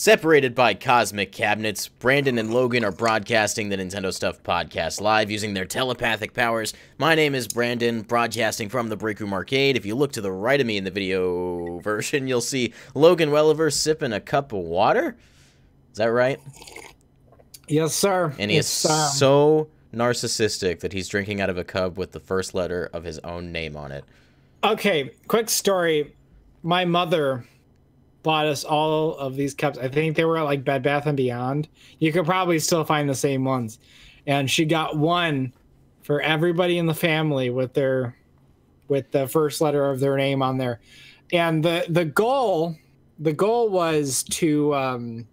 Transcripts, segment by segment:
Separated by cosmic cabinets, Brandon and Logan are broadcasting the Nintendo Stuff podcast live using their telepathic powers. My name is Brandon, broadcasting from the Break Room Arcade. If you look to the right of me in the video version, you'll see Logan Welliver sipping a cup of water. Is that right? Yes, sir. And he is so narcissistic that he's drinking out of a cup with the first letter of his own name on it. Okay, quick story. My mother bought us all of these cups. I think they were at like Bed Bath & Beyond. You could probably still find the same ones. And she got one for everybody in the family with the first letter of their name on there. And the goal was to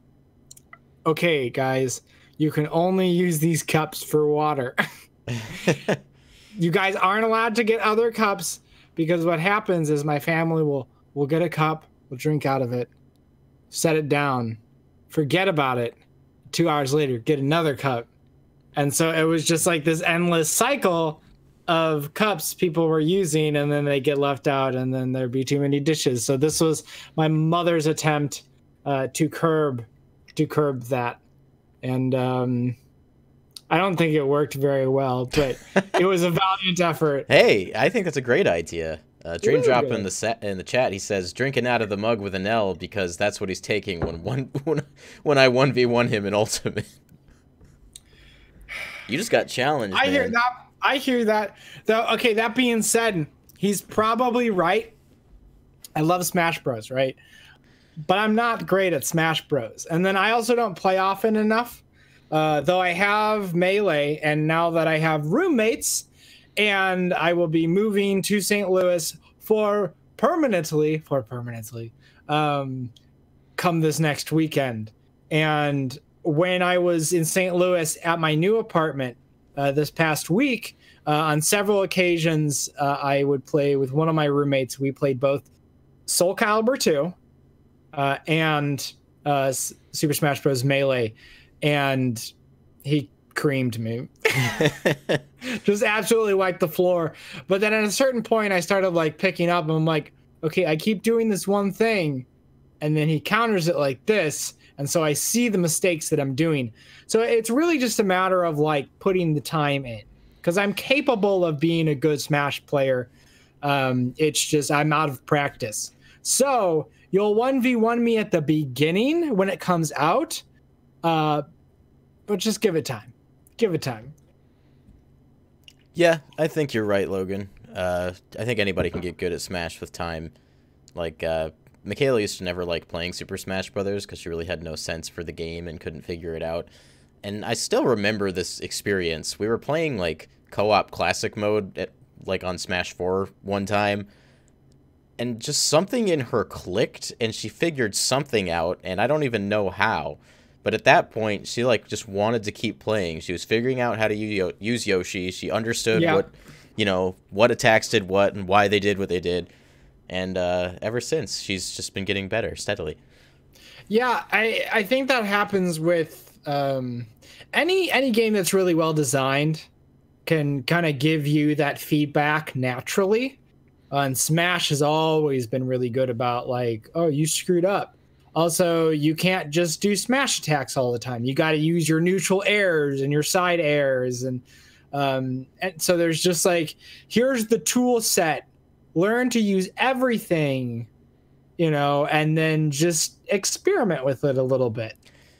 okay, guys, you can only use these cups for water. You guys aren't allowed to get other cups, because what happens is my family will get a cup, we'll drink out of it, set it down, forget about it. 2 hours later, get another cup. And so it was just like this endless cycle of cups people were using, and then they get left out, and then there'd be too many dishes. So this was my mother's attempt to curb that. And I don't think it worked very well, but it was a valiant effort. Hey, I think that's a great idea. Dream Drop in the chat, he says, drinking out of the mug with an L because that's what he's taking when I 1v1 him in Ultimate. You just got challenged, I hear that. Though, okay, that being said, he's probably right. I love Smash Bros, right? But I'm not great at Smash Bros. And then I also don't play often enough. Though I have Melee, and now that I have roommates, and I will be moving to St. Louis for permanently, come this next weekend. And when I was in St. Louis at my new apartment this past week, on several occasions, I would play with one of my roommates. We played both Soul Calibur 2 and Super Smash Bros. Melee, and he creamed me. Just absolutely wiped the floor. But then at a certain point I started like picking up, and I'm like, okay, I keep doing this one thing, and then he counters it like this, and so I see the mistakes that I'm doing. So it's really just a matter of like putting the time in, because I'm capable of being a good Smash player. It's just I'm out of practice. So you'll 1v1 me at the beginning when it comes out, but just give it time. Give it time. Yeah, I think you're right, Logan. I think anybody can get good at Smash with time. Like, Michaela used to never like playing Super Smash Brothers because she really had no sense for the game and couldn't figure it out. And I still remember this experience. We were playing, like, co-op classic mode on Smash 4 one time, and just something in her clicked, and she figured something out, and I don't even know how. But at that point, she like just wanted to keep playing. She was figuring out how to use Yoshi. She understood what attacks did what and why they did what they did. And ever since, she's just been getting better steadily. Yeah, I think that happens with any game that's really well designed can kind of give you that feedback naturally. And Smash has always been really good about like, oh, you screwed up. Also, you can't just do smash attacks all the time. You got to use your neutral airs and your side airs. And so there's just like, here's the tool set. Learn to use everything, and then just experiment with it a little bit.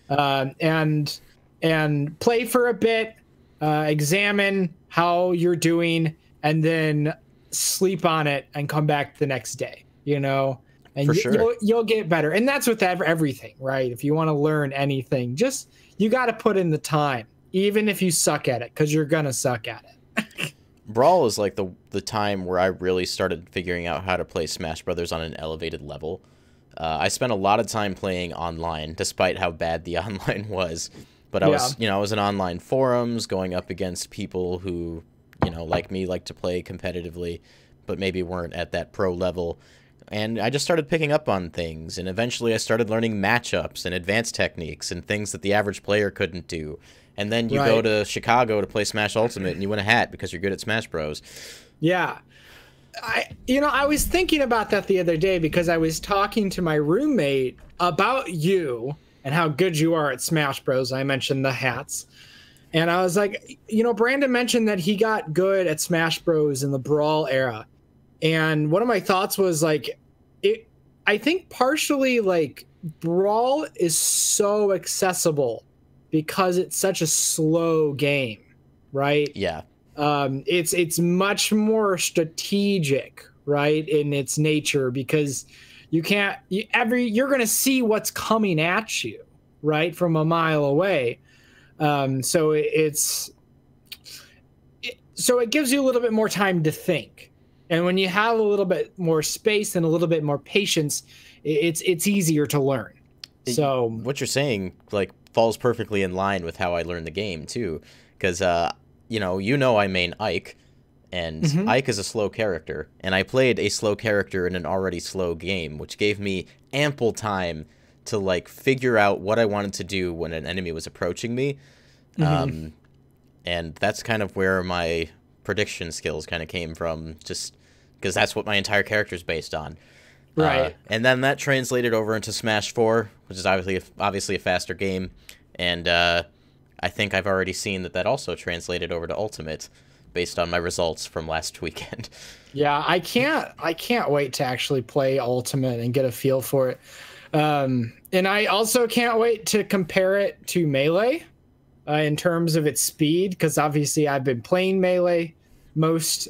And play for a bit, examine how you're doing, and then sleep on it and come back the next day, And you'll get better. And that's with everything, right? If you want to learn anything, just you got to put in the time, even if you suck at it, because you're going to suck at it. Brawl is like the time where I really started figuring out how to play Smash Brothers on an elevated level. I spent a lot of time playing online, despite how bad the online was. But I was in online forums, going up against people who, like me, like to play competitively, but maybe weren't at that pro level. And I just started picking up on things, and eventually I started learning matchups and advanced techniques and things that the average player couldn't do. And then you go to Chicago to play Smash Ultimate, and you win a hat because you're good at Smash Bros. Yeah. I was thinking about that the other day because I was talking to my roommate about you and how good you are at Smash Bros. I mentioned the hats. And I was like, you know, Brandon mentioned that he got good at Smash Bros. In the Brawl era. And one of my thoughts was like, I think partially like Brawl is so accessible because it's such a slow game, right? Yeah. It's much more strategic, right, in its nature, because you're going to see what's coming at you, right, from a mile away. So it gives you a little bit more time to think. And when you have a little bit more space and a little bit more patience, it's easier to learn. So what you're saying like falls perfectly in line with how I learned the game too, because you know I main Ike, and Ike is a slow character, and I played a slow character in an already slow game, which gave me ample time to like figure out what I wanted to do when an enemy was approaching me. And that's kind of where my prediction skills kind of came from, just because that's what my entire character is based on. Right. And then that translated over into Smash 4, which is obviously a faster game, and I think I've already seen that also translated over to Ultimate based on my results from last weekend. Yeah, I can't wait to actually play Ultimate and get a feel for it. And I also can't wait to compare it to Melee in terms of its speed, because obviously I've been playing Melee most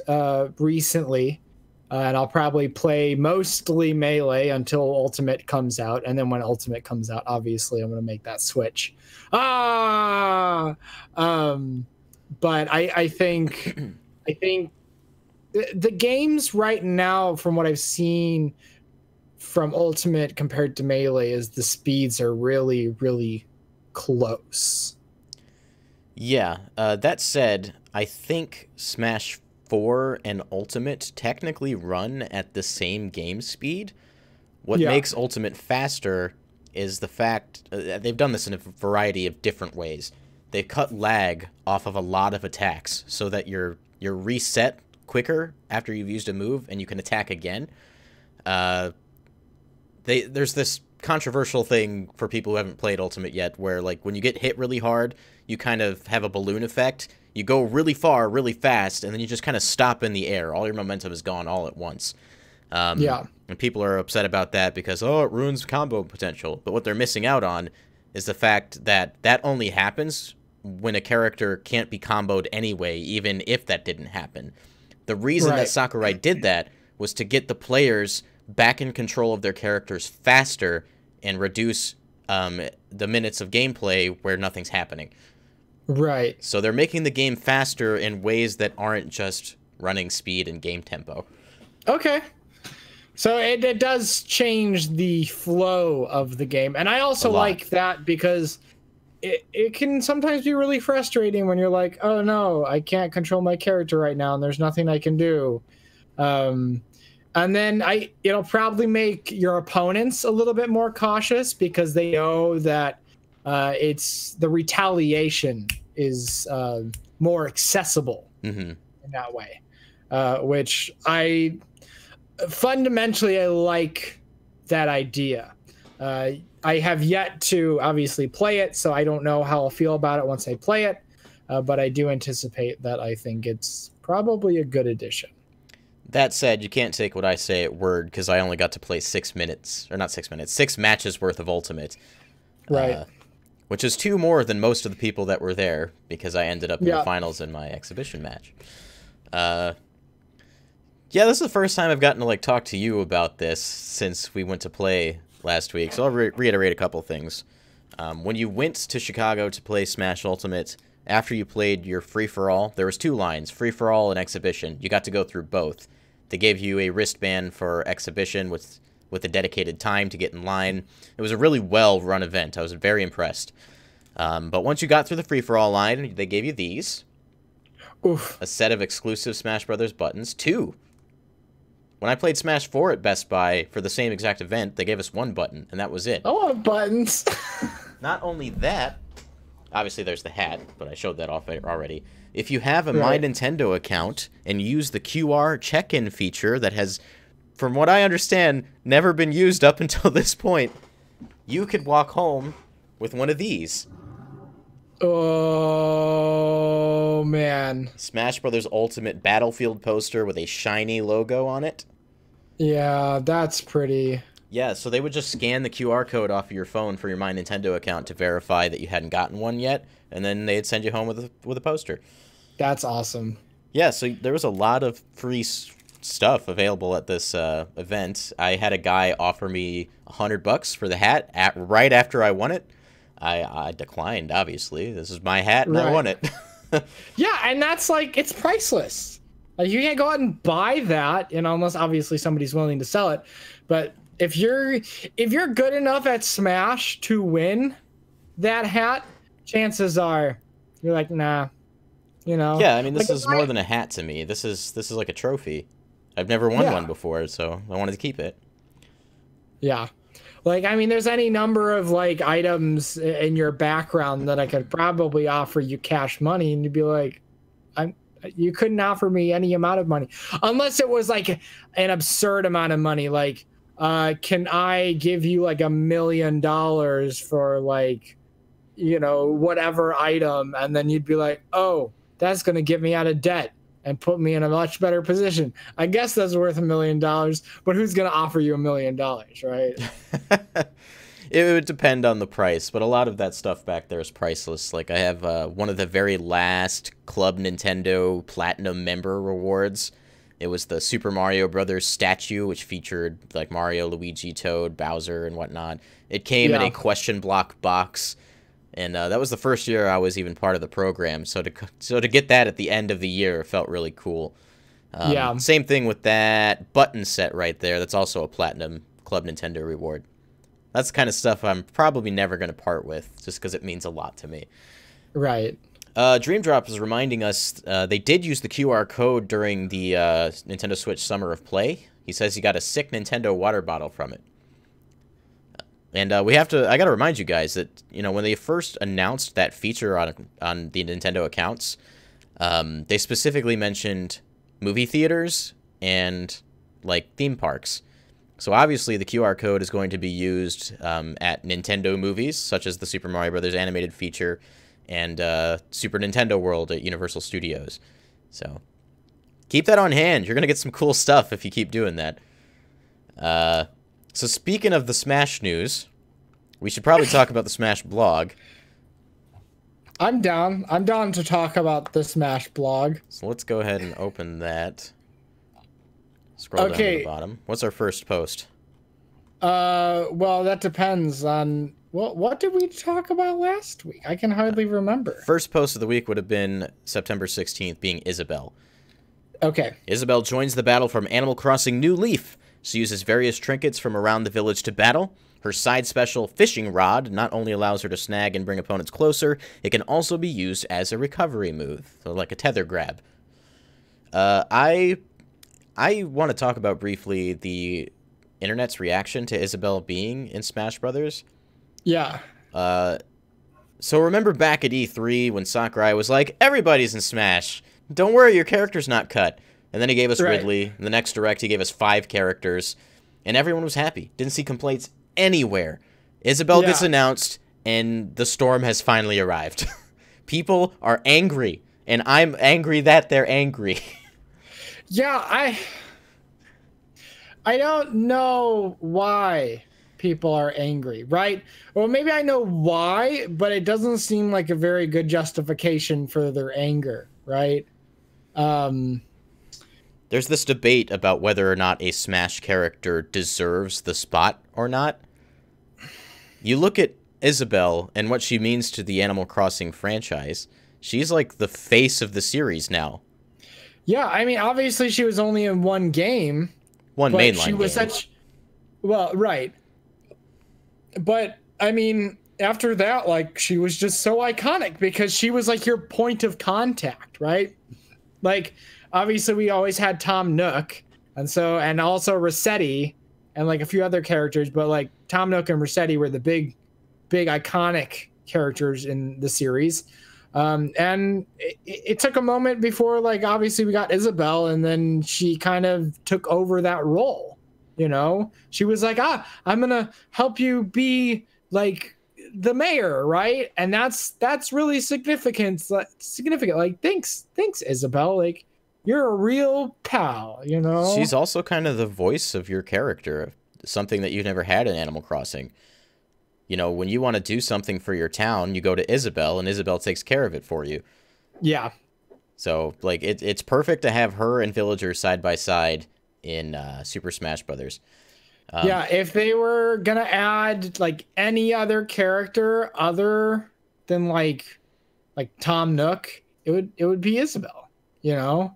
recently, and I'll probably play mostly Melee until Ultimate comes out, and then when Ultimate comes out, obviously I'm going to make that switch. But I think the games right now, from what I've seen from Ultimate compared to Melee, is the speeds are really, really close. Yeah, that said, I think Smash 4 and Ultimate technically run at the same game speed. What makes Ultimate faster is the fact they've done this in a variety of different ways. They've cut lag off of a lot of attacks so that you're reset quicker after you've used a move and you can attack again. There's this controversial thing for people who haven't played Ultimate yet, where like when you get hit really hard, you kind of have a balloon effect. You go really far, really fast, and then you just kind of stop in the air. All your momentum is gone all at once. And people are upset about that because, oh, it ruins combo potential. But what they're missing out on is the fact that that only happens when a character can't be comboed anyway, even if that didn't happen. The reason that Sakurai did that was to get the players back in control of their characters faster and reduce the minutes of gameplay where nothing's happening. Right. So they're making the game faster in ways that aren't just running speed and game tempo. Okay. So it does change the flow of the game. And I also like that because it can sometimes be really frustrating when you're like, oh no, I can't control my character right now and there's nothing I can do. And then it'll probably make your opponents a little bit more cautious because they know that it's the retaliation is more accessible in that way, which fundamentally I like that idea. I have yet to obviously play it, so I don't know how I'll feel about it once I play it, but I do anticipate that I think it's probably a good addition. That said, you can't take what I say at word, because I only got to play 6 matches worth of Ultimate. Right. Which is 2 more than most of the people that were there, because I ended up in the finals in my exhibition match. Yeah, this is the first time I've gotten to like talk to you about this since we went to play last week, so I'll reiterate a couple things. When you went to Chicago to play Smash Ultimate, after you played your free-for-all, there was 2 lines, free-for-all and exhibition. You got to go through both. They gave you a wristband for exhibition with a dedicated time to get in line. It was a really well-run event. I was very impressed. But once you got through the free-for-all line, they gave you these. Oof. A set of exclusive Smash Brothers buttons. 2. When I played Smash 4 at Best Buy for the same exact event, they gave us 1 button, and that was it. I want buttons. Not only that, obviously there's the hat, but I showed that off already. If you have a My Nintendo account and use the QR check-in feature that has, from what I understand, never been used up until this point, you could walk home with one of these. Oh man. Smash Brothers Ultimate Battlefield poster with a shiny logo on it. Yeah, that's pretty. Yeah, so they would just scan the QR code off of your phone for your My Nintendo account to verify that you hadn't gotten one yet, and then they'd send you home with a poster. That's awesome. Yeah, so there was a lot of free stuff available at this event. I had a guy offer me $100 for the hat right after I won it. I declined, obviously. This is my hat, and I won it. Yeah, and that's like, it's priceless. Like, you can't go out and buy that, you know, unless obviously somebody's willing to sell it. But if you're good enough at Smash to win that hat, chances are you're like, nah, you know. Yeah, I mean, this like, is more than a hat to me. This is like a trophy. I've never won one before, so I wanted to keep it. Yeah. Like, I mean, there's any number of, like, items in your background that I could probably offer you cash money, and you'd be like, you couldn't offer me any amount of money. Unless it was, like, an absurd amount of money. Like, can I give you, like, $1 million for, like, you know, whatever item? And then you'd be like, oh, that's going to get me out of debt and put me in a much better position. I guess that's worth $1 million, but who's going to offer you $1 million, right? It would depend on the price, but a lot of that stuff back there is priceless. Like, I have one of the very last Club Nintendo Platinum member rewards. It was the Super Mario Brothers statue, which featured, like, Mario, Luigi, Toad, Bowser, and whatnot. It came in a question block box. And that was the first year I was even part of the program, so to get that at the end of the year felt really cool. Same thing with that button set right there. That's also a Platinum Club Nintendo reward. That's the kind of stuff I'm probably never going to part with, just because it means a lot to me. Right. Dream Drop is reminding us they did use the QR code during the Nintendo Switch Summer of Play. He says he got a sick Nintendo water bottle from it. And I got to remind you guys that, you know, when they first announced that feature on the Nintendo accounts, they specifically mentioned movie theaters and, like, theme parks. So obviously the QR code is going to be used at Nintendo movies, such as the Super Mario Brothers animated feature and Super Nintendo World at Universal Studios. So keep that on hand. You're going to get some cool stuff if you keep doing that. So speaking of the Smash news, we should probably talk about the Smash blog. I'm down. I'm down to talk about the Smash blog. So let's go ahead and open that. Scroll down to the bottom. What's our first post? Well, that depends on what did we talk about last week? I can hardly remember. First post of the week would have been September 16th, being Isabelle. Okay. Isabelle joins the battle from Animal Crossing New Leaf. She uses various trinkets from around the village to battle. Her side special, Fishing Rod, not only allows her to snag and bring opponents closer, it can also be used as a recovery move, so like a tether grab. I want to talk about briefly the internet's reaction to Isabelle being in Smash Brothers. Yeah. So remember back at E3 when Sakurai was like, everybody's in Smash. Don't worry, your character's not cut. And then he gave us Ridley. In the next Direct, he gave us 5 characters. And everyone was happy. Didn't see complaints anywhere. Isabelle gets announced, and the storm has finally arrived. People are angry. And I'm angry that they're angry. Yeah, I don't know why people are angry, right? Well, maybe I know why, but it doesn't seem like a very good justification for their anger, right? There's this debate about whether or not a Smash character deserves the spot or not. You look at Isabelle and what she means to the Animal Crossing franchise. She's like the face of the series now. Yeah, I mean, obviously she was only in one game. One mainline she was game. Well, right. But, I mean, after that, like, she was just so iconic because she was, like, your point of contact, right? Like, obviously we always had Tom Nook, and also Rossetti, and, like, a few other characters, but, like, Tom Nook and Rossetti were the big iconic characters in the series. And it took a moment before, like, obviously we got Isabelle, and then she kind of took over that role, you know? She was like, I'm going to help you be, like, the mayor, right? And that's really significant. Like, thanks, Isabel. Like, you're a real pal, you know? She's also kind of the voice of your character, something that you've never had in Animal Crossing. You know, when you want to do something for your town, you go to Isabel, and Isabel takes care of it for you. Yeah. So, like, it's perfect to have her and villagers side by side in Super Smash Brothers. Yeah, if they were gonna add like any other character other than like Tom Nook, it would be Isabel, you know.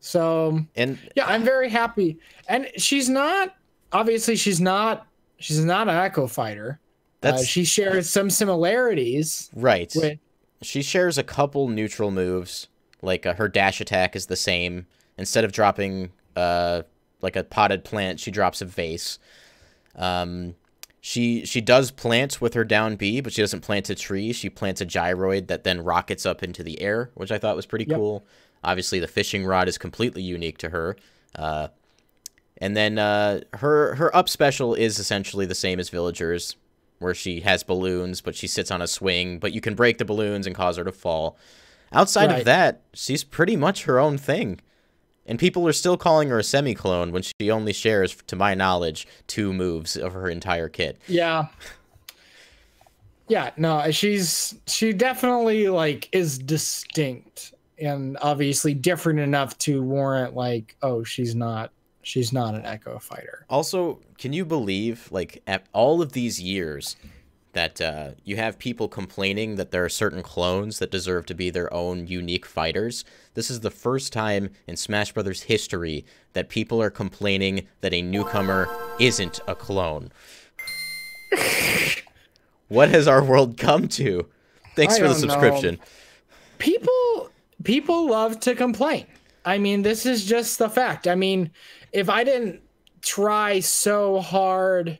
So And yeah, I'm very happy. And she's not an Echo Fighter. She shares some similarities. Right. With, she shares a couple neutral moves. Like her dash attack is the same. Instead of dropping like a potted plant, she drops a vase. She does plant with her down B, but she doesn't plant a tree. She plants a gyroid that then rockets up into the air, which I thought was pretty cool. Obviously, the fishing rod is completely unique to her. And then her up special is essentially the same as Villagers, where she has balloons, but she sits on a swing, but you can break the balloons and cause her to fall. Outside of that, she's pretty much her own thing. And people are still calling her a semi-clone when she only shares, to my knowledge, 2 moves of her entire kit. Yeah. Yeah, no, she definitely like is distinct and obviously different enough to warrant like, oh, she's not an Echo Fighter. Also, can you believe, like, at all of these years that you have people complaining that there are certain clones that deserve to be their own unique fighters? This is the first time in Smash Brothers history that people are complaining that a newcomer isn't a clone. What has our world come to? Thanks for the subscription. People love to complain. I mean, this is just the fact. I mean, if I didn't try so hard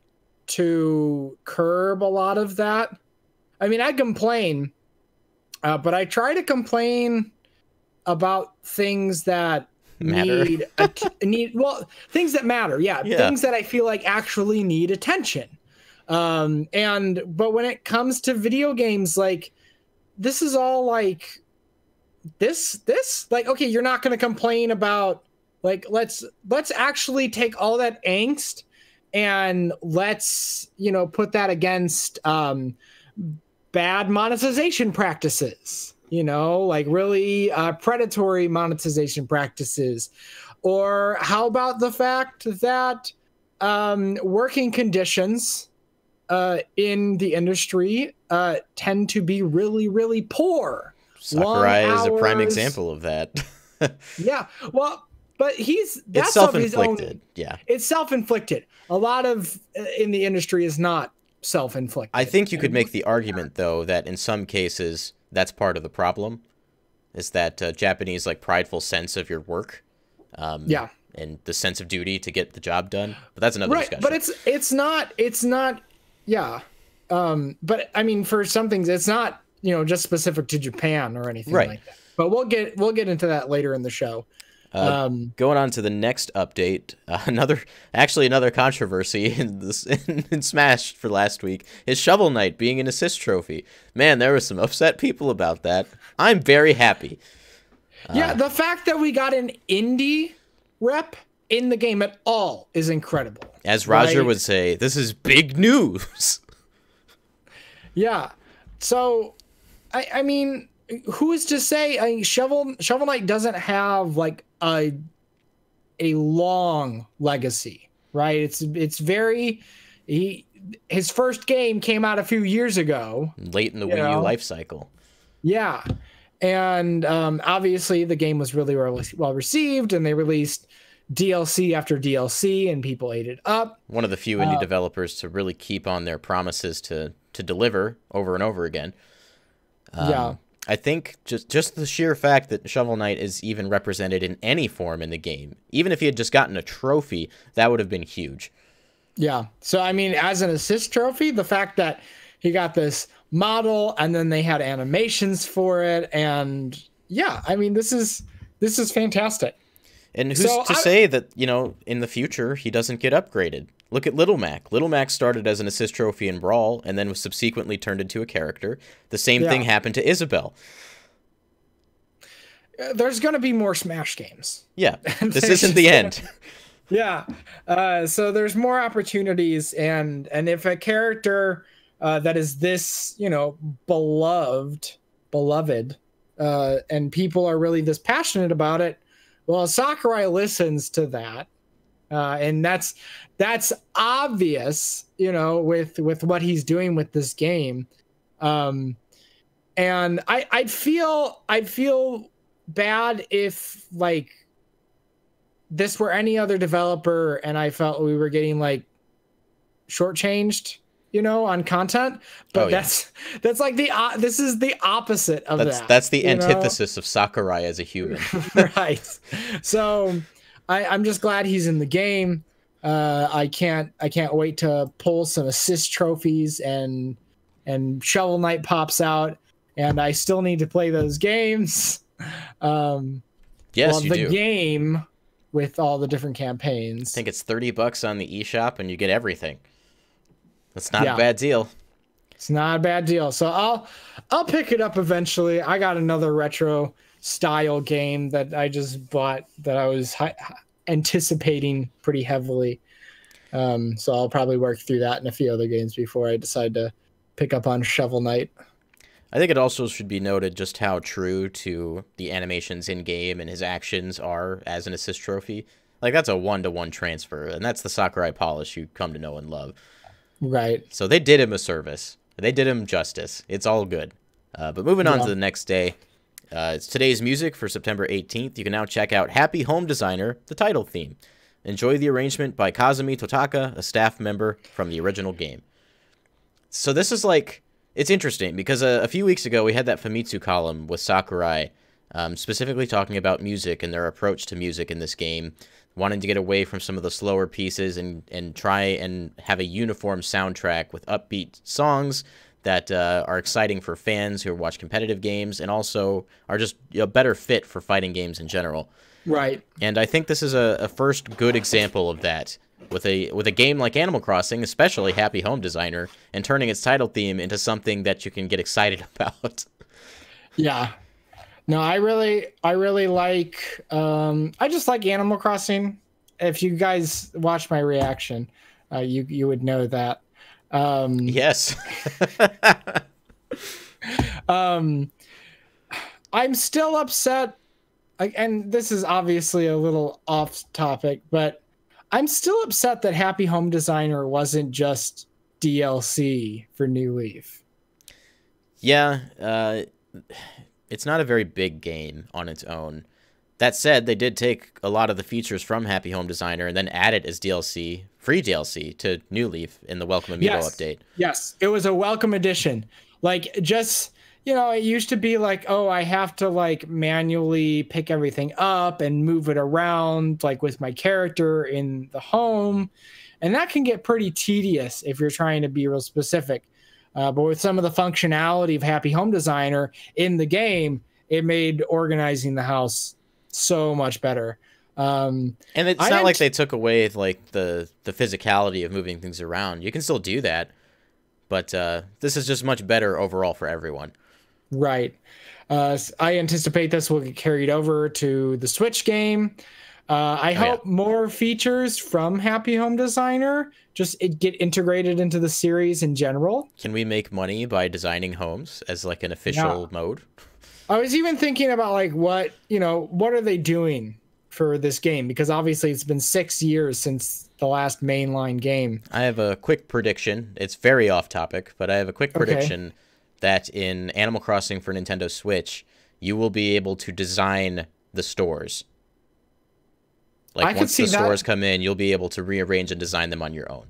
to curb a lot of that, I mean, I complain, but I try to complain about things that need things that matter. Yeah, things that I feel like actually need attention. But when it comes to video games, like, this is all like this like, okay, you're not going to complain about, like, let's actually take all that angst and let's, you know, put that against bad monetization practices, you know, like really predatory monetization practices. Or how about the fact that working conditions in the industry tend to be really, really poor. Sakurai is a prime example of that. Yeah, well, but that's self-inflicted. Yeah, it's self-inflicted. A lot of in the industry is not self-inflicted. I think you could make the argument, though, that in some cases that's part of the problem, is that Japanese, like, prideful sense of your work. Yeah, and the sense of duty to get the job done. But that's another discussion. But it's not. Yeah, but I mean, for some things, it's not, you know, just specific to Japan or anything like that. But we'll get into that later in the show. Going on to the next update, another controversy in Smash for last week is Shovel Knight being an assist trophy. Man, there were some upset people about that. I'm very happy. Yeah, the fact that we got an indie rep in the game at all is incredible. As Roger would say, this is big news. Yeah. So, I mean, who is to say? I mean, Shovel Knight doesn't have like a long legacy, right? It's very his first game came out a few years ago, late in the Wii U life cycle. Yeah, and obviously the game was really well received, and they released DLC after DLC, and people ate it up. One of the few indie developers to really keep on their promises to deliver over and over again. Yeah. I think just the sheer fact that Shovel Knight is even represented in any form in the game, even if he had just gotten a trophy, that would have been huge. Yeah. So, I mean, as an assist trophy, the fact that he got this model and then they had animations for it, and yeah, I mean, this is fantastic. And who's to say that, you know, in the future he doesn't get upgraded? Look at Little Mac. Little Mac started as an assist trophy in Brawl and then was subsequently turned into a character. The same thing happened to Isabelle. There's going to be more Smash games. Yeah, this isn't the end. Yeah. So there's more opportunities, and if a character that is this, you know, beloved, and people are really this passionate about it, well, Sakurai listens to that. And that's obvious, you know, with what he's doing with this game. And I'd feel bad if like this were any other developer and I felt we were getting like shortchanged, you know, on content. But that's like this is the opposite of that. That's the antithesis of Sakurai as a human. Right. So I'm just glad he's in the game. I can't wait to pull some assist trophies and Shovel Knight pops out, and I still need to play those games. Yes, you do. The game with all the different campaigns. I think it's $30 on the eShop, and you get everything. That's not a bad deal. It's not a bad deal. So I'll pick it up eventually. I got another retro style game that I just bought that I was anticipating pretty heavily. So I'll probably work through that and a few other games before I decide to pick up on Shovel Knight. I think it also should be noted just how true to the animations in game and his actions are as an assist trophy. Like, that's a one-to-one transfer, and that's the Sakurai polish you come to know and love. Right. So they did him a service. They did him justice. It's all good. But moving on to the next day, it's today's music for September 18th. You can now check out Happy Home Designer, the title theme. Enjoy the arrangement by Kazumi Totaka, a staff member from the original game. So this is like, it's interesting because a few weeks ago we had that Famitsu column with Sakurai, specifically talking about music and their approach to music in this game, wanting to get away from some of the slower pieces and try and have a uniform soundtrack with upbeat songs that are exciting for fans who watch competitive games and also are just a better fit for fighting games in general. Right. And I think this is a first good example of that with a game like Animal Crossing, especially Happy Home Designer, and turning its title theme into something that you can get excited about. Yeah. No, I really like I just like Animal Crossing. If you guys watch my reaction, you would know that. Yes. I'm still upset, and this is obviously a little off topic, but I'm still upset that Happy Home Designer wasn't just DLC for New Leaf. Yeah, it's not a very big game on its own. That said, they did take a lot of the features from Happy Home Designer and then add it as DLC, free DLC, to New Leaf in the Welcome Amiibo update. Yes, it was a welcome addition. Like, just, you know, it used to be like, oh, I have to, like, manually pick everything up and move it around, like, with my character in the home. And that can get pretty tedious if you're trying to be real specific. But with some of the functionality of Happy Home Designer in the game, it made organizing the house so much better. And it's not like they took away like the physicality of moving things around. You can still do that, but this is just much better overall for everyone. Right. I anticipate this will get carried over to the Switch game. I hope more features from Happy Home Designer just get integrated into the series in general. Can we make money by designing homes as like an official mode? I was even thinking about like what are they doing for this game? Because obviously it's been 6 years since the last mainline game. I have a quick prediction. It's very off topic, but I have a quick prediction that in Animal Crossing for Nintendo Switch, you will be able to design the stores. Like, once the stores come in, you'll be able to rearrange and design them on your own.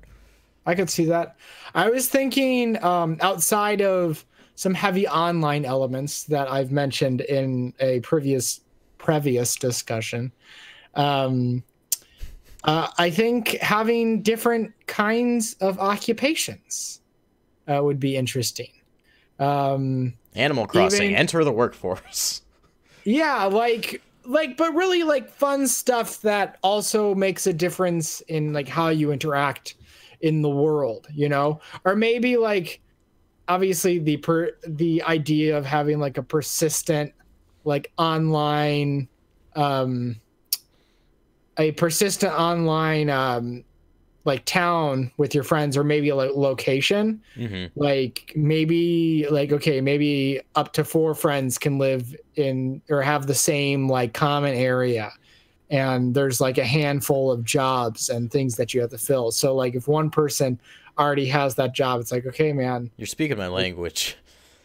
I could see that. I was thinking outside of some heavy online elements that I've mentioned in a previous discussion. I think having different kinds of occupations would be interesting. Animal Crossing, enter the workforce. Yeah, but really like fun stuff that also makes a difference in like how you interact in the world, you know? Or maybe like obviously the idea of having like a persistent like online a persistent online like town with your friends, or maybe a location. Like maybe like, okay, maybe up to 4 friends can live in or have the same like common area, and there's like a handful of jobs and things that you have to fill. So like if one person already has that job, it's like, okay, man, You're speaking my language.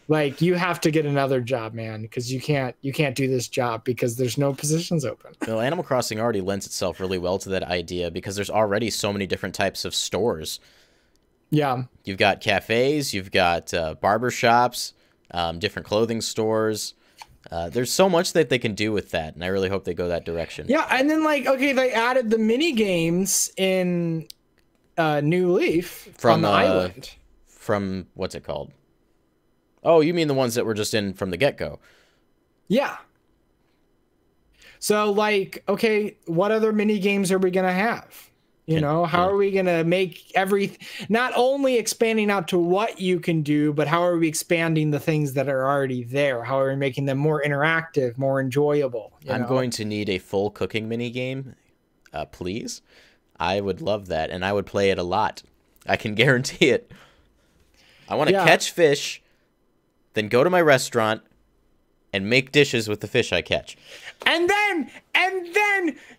like you have to get another job, man, because you can't do this job because there's no positions open. Well, Animal Crossing already lends itself really well to that idea because there's already so many different types of stores. Yeah. You've got cafes, you've got barber shops, different clothing stores. There's so much that they can do with that, and I really hope they go that direction. Yeah, and then like, okay, they added the mini games in New Leaf on the island. From what's it called? Oh, you mean the ones that were just in from the get-go? Yeah. So like, okay, what other mini games are we gonna have? You know, how are we gonna make not only expanding out to what you can do, but how are we expanding the things that are already there? How are we making them more interactive, more enjoyable? I'm going to need a full cooking mini game, please. I would love that, and I would play it a lot. I can guarantee it. I want to catch fish, then go to my restaurant and make dishes with the fish I catch. And then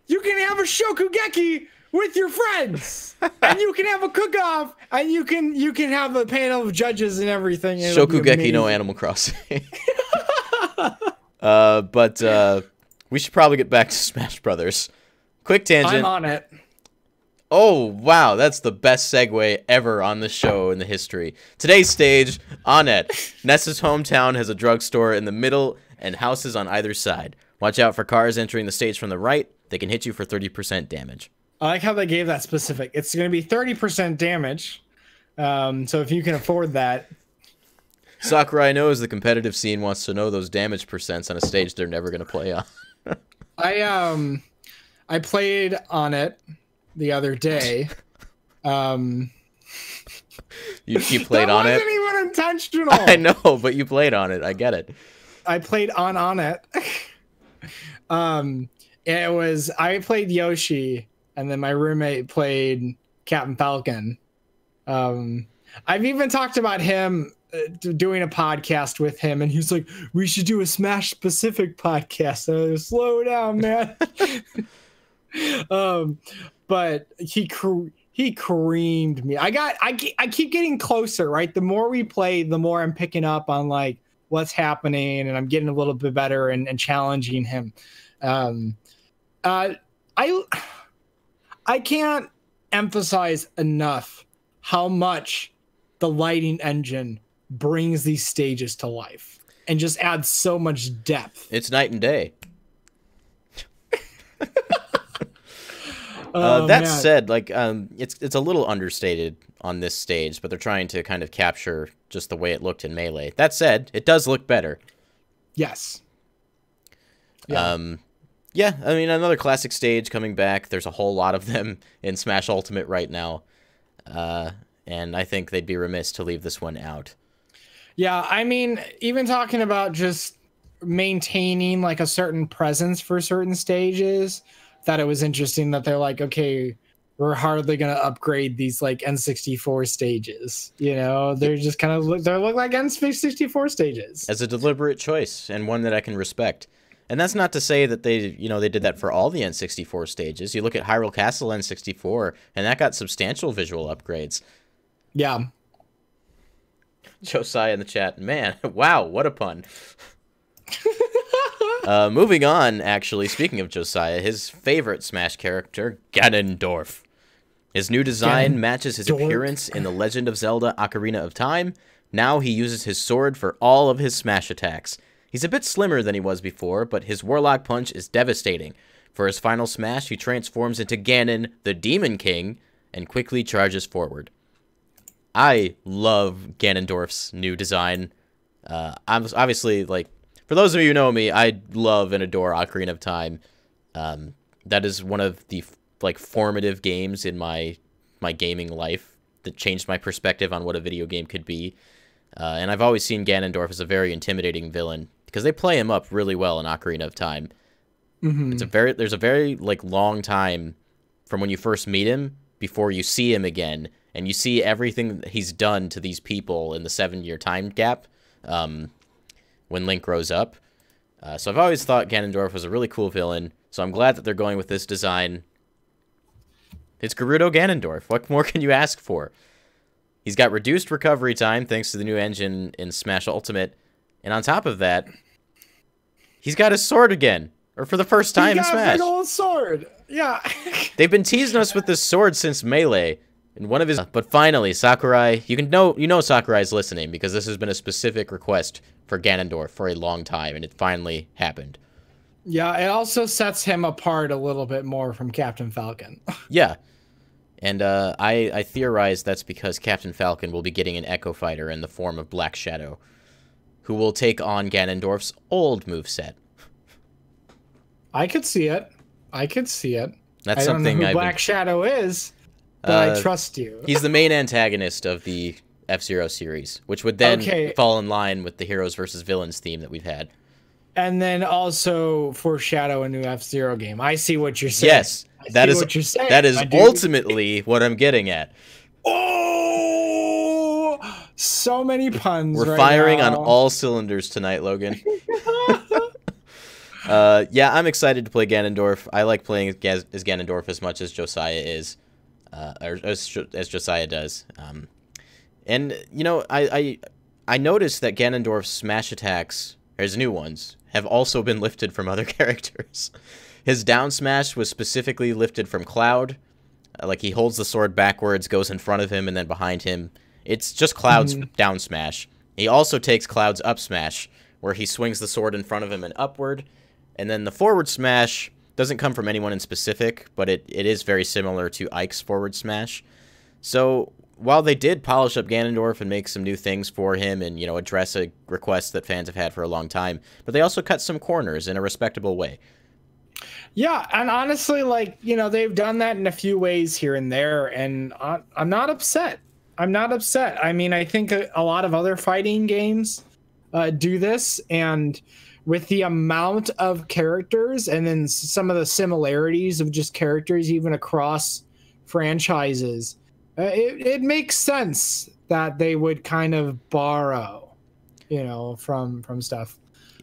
you can have a shokugeki with your friends, and you can have a cook-off, and you can have a panel of judges and everything. Shokugeki, no Animal Crossing. But we should probably get back to Smash Brothers. Quick tangent. I'm on it. Oh, wow, that's the best segue ever on the show in the history. Today's stage, Onett. Nessa's hometown has a drugstore in the middle and houses on either side. Watch out for cars entering the stage from the right. They can hit you for 30% damage. I like how they gave that specific. It's going to be 30% damage. So if you can afford that. Sakurai knows the competitive scene wants to know those damage percents on a stage they're never going to play on. I played on it the other day. You played on it? That wasn't even intentional. I know, but you played on it. I get it. I played on it. I played Yoshi, and then my roommate played Captain Falcon. I've even talked about him doing a podcast with him, and he's like, we should do a Smash specific podcast. So slow down, man. But he creamed me. I keep getting closer, right? The more we play, the more I'm picking up on like what's happening, and I'm getting a little bit better and challenging him. I can't emphasize enough how much the lighting engine brings these stages to life and just adds so much depth. It's night and day. That said, like it's a little understated on this stage, but they're trying to kind of capture just the way it looked in Melee. That said, it does look better. Yes. Yeah. Yeah, I mean, another classic stage coming back. There's a whole lot of them in Smash Ultimate right now. And I think they'd be remiss to leave this one out. Yeah, I mean, even talking about just maintaining like a certain presence for certain stages, thought it was interesting that they're like, okay, we're hardly going to upgrade these like N64 stages. You know, they're just kind of they look like N64 stages. As a deliberate choice, and one that I can respect. And that's not to say that they did that for all the N64 stages. You look at Hyrule Castle N64, and that got substantial visual upgrades. Yeah. Josiah in the chat, man, wow, what a pun. Moving on, actually, speaking of Josiah, his favorite Smash character, Ganondorf. His new design matches his appearance in The Legend of Zelda Ocarina of Time. Now he uses his sword for all of his Smash attacks. He's a bit slimmer than he was before, but his Warlock Punch is devastating. For his final smash, he transforms into Ganon, the Demon King, and quickly charges forward. I love Ganondorf's new design. I'm obviously, like, for those of you who know me, I love and adore Ocarina of Time. That is one of the, like, formative games in my gaming life. that changed my perspective on what a video game could be. And I've always seen Ganondorf as a very intimidating villain because they play him up really well in Ocarina of Time. There's a very like long time from when you first meet him before you see him again, and you see everything that he's done to these people in the 7-year time gap when Link grows up. So I've always thought Ganondorf was a really cool villain, so I'm glad that they're going with this design. It's Gerudo Ganondorf. What more can you ask for? He's got reduced recovery time thanks to the new engine in Smash Ultimate, and on top of that, he's got his sword again. Or for the first time in Smash. He got a big old sword. Yeah. They've been teasing us with this sword since Melee. And one of his... But finally, Sakurai... You know Sakurai's listening because this has been a specific request for Ganondorf for a long time, and it finally happened. Yeah, it also sets him apart a little bit more from Captain Falcon. Yeah. And I theorize that's because Captain Falcon will be getting an Echo Fighter in the form of Black Shadow, who will take on Ganondorf's old moveset. I could see it. I could see it. That's I don't know something who Black Shadow is, but I trust you. He's the main antagonist of the F-Zero series, which would then fall in line with the heroes versus villains theme that we've had. And then also foreshadow a new F-Zero game. I see what you're saying. Yes, that is what you're saying. That is ultimately what I'm getting at. Oh, so many puns. We're firing on all cylinders tonight, Logan. Yeah, I'm excited to play Ganondorf. I like playing as Ganondorf as much as Josiah is, or as Josiah does. And you know, I noticed that Ganondorf's smash attacks, or his new ones, have also been lifted from other characters. His down smash was specifically lifted from Cloud. Like he holds the sword backwards, goes in front of him, and then behind him. It's just Cloud's down smash. He also takes Cloud's up smash, where he swings the sword in front of him and upward. And then the forward smash doesn't come from anyone in specific, but it is very similar to Ike's forward smash. So while they did polish up Ganondorf and make some new things for him and, you know, address a request that fans have had for a long time, but they also cut some corners in a respectable way. Yeah, and honestly, like, you know, they've done that in a few ways here and there, and I'm not upset. I'm not upset. I mean, I think a lot of other fighting games do this, and with the amount of characters and then some of the similarities of just characters even across franchises, it makes sense that they would kind of borrow, you know, from stuff.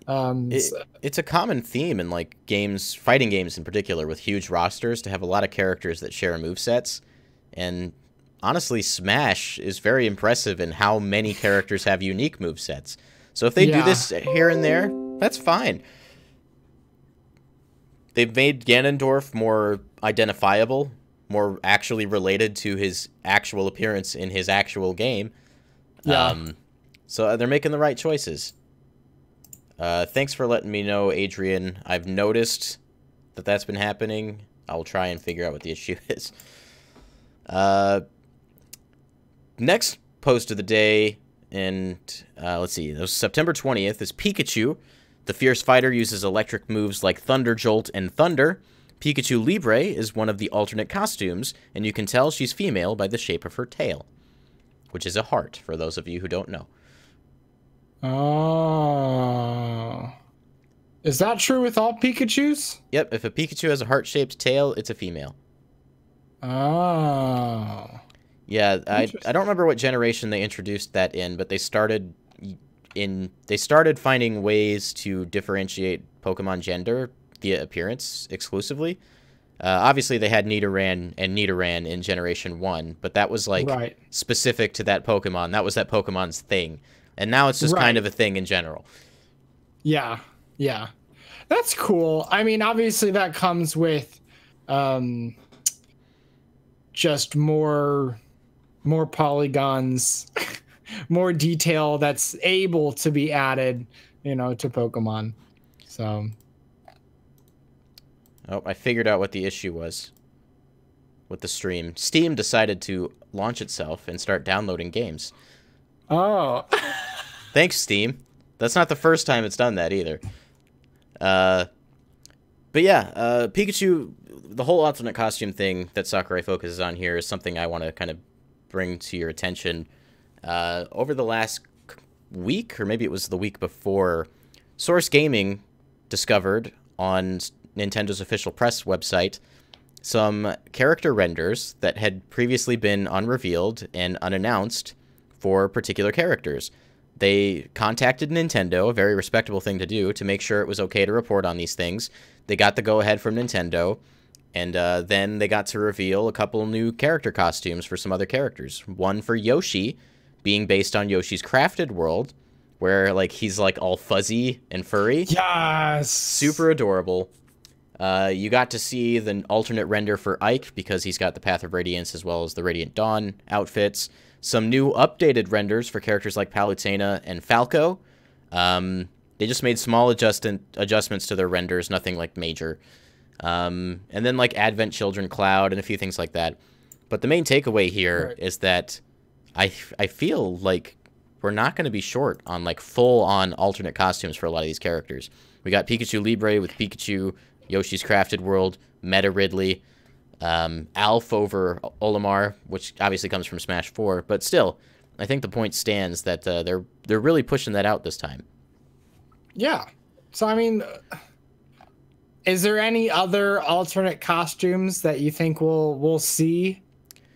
It's a common theme in like games, fighting games in particular, with huge rosters to have a lot of characters that share movesets. And honestly, Smash is very impressive in how many characters have unique movesets. So if they do this here and there, that's fine. They've made Ganondorf more identifiable, more actually related to his actual appearance in his actual game. Yeah. So they're making the right choices. Thanks for letting me know, Adrian. I've noticed that that's been happening. I'll try and figure out what the issue is. Next post of the day, and let's see, it was September 20th, is Pikachu. The fierce fighter uses electric moves like Thunder Jolt and Thunder. Pikachu Libre is one of the alternate costumes, and you can tell she's female by the shape of her tail, which is a heart, for those of you who don't know. Oh. Is that true with all Pikachus? Yep, if a Pikachu has a heart-shaped tail, it's a female. Oh. Yeah, I don't remember what generation they introduced that in, but they started finding ways to differentiate Pokemon gender via appearance exclusively. Obviously, they had Nidoran and Nidoran in Generation 1, but that was like specific to that Pokemon. That was that Pokemon's thing. And now it's just kind of a thing in general. Yeah, yeah. That's cool. I mean, obviously that comes with just more polygons, more detail that's able to be added, you know, to Pokemon. So. Oh, I figured out what the issue was with the stream. Steam decided to launch itself and start downloading games. Oh. Thanks, Steam. That's not the first time it's done that either. But yeah, Pikachu, the whole alternate costume thing that Sakurai focuses on here is something I want to kind of bring to your attention. Over the last week, or maybe it was the week before, Source Gaming discovered on Nintendo's official press website some character renders that had previously been unrevealed and unannounced for particular characters. They contacted Nintendo, a very respectable thing to do, to make sure it was okay to report on these things. They got the go-ahead from Nintendo, and then they got to reveal a couple new character costumes for some other characters. One for Yoshi, being based on Yoshi's Crafted World, where like he's like all fuzzy and furry. Yes! Super adorable. You got to see the alternate render for Ike, because he's got the Path of Radiance as well as the Radiant Dawn outfits. Some new updated renders for characters like Palutena and Falco. They just made small adjustments to their renders, nothing like major. And then like Advent Children Cloud and a few things like that. But the main takeaway here is that I feel like we're not going to be short on like full-on alternate costumes for a lot of these characters. We got Pikachu Libre with Pikachu, Yoshi's Crafted World, Meta Ridley, Alf over Olimar, which obviously comes from Smash 4, but still, I think the point stands that they're really pushing that out this time. Yeah. So I mean, is there any other alternate costumes that you think we'll see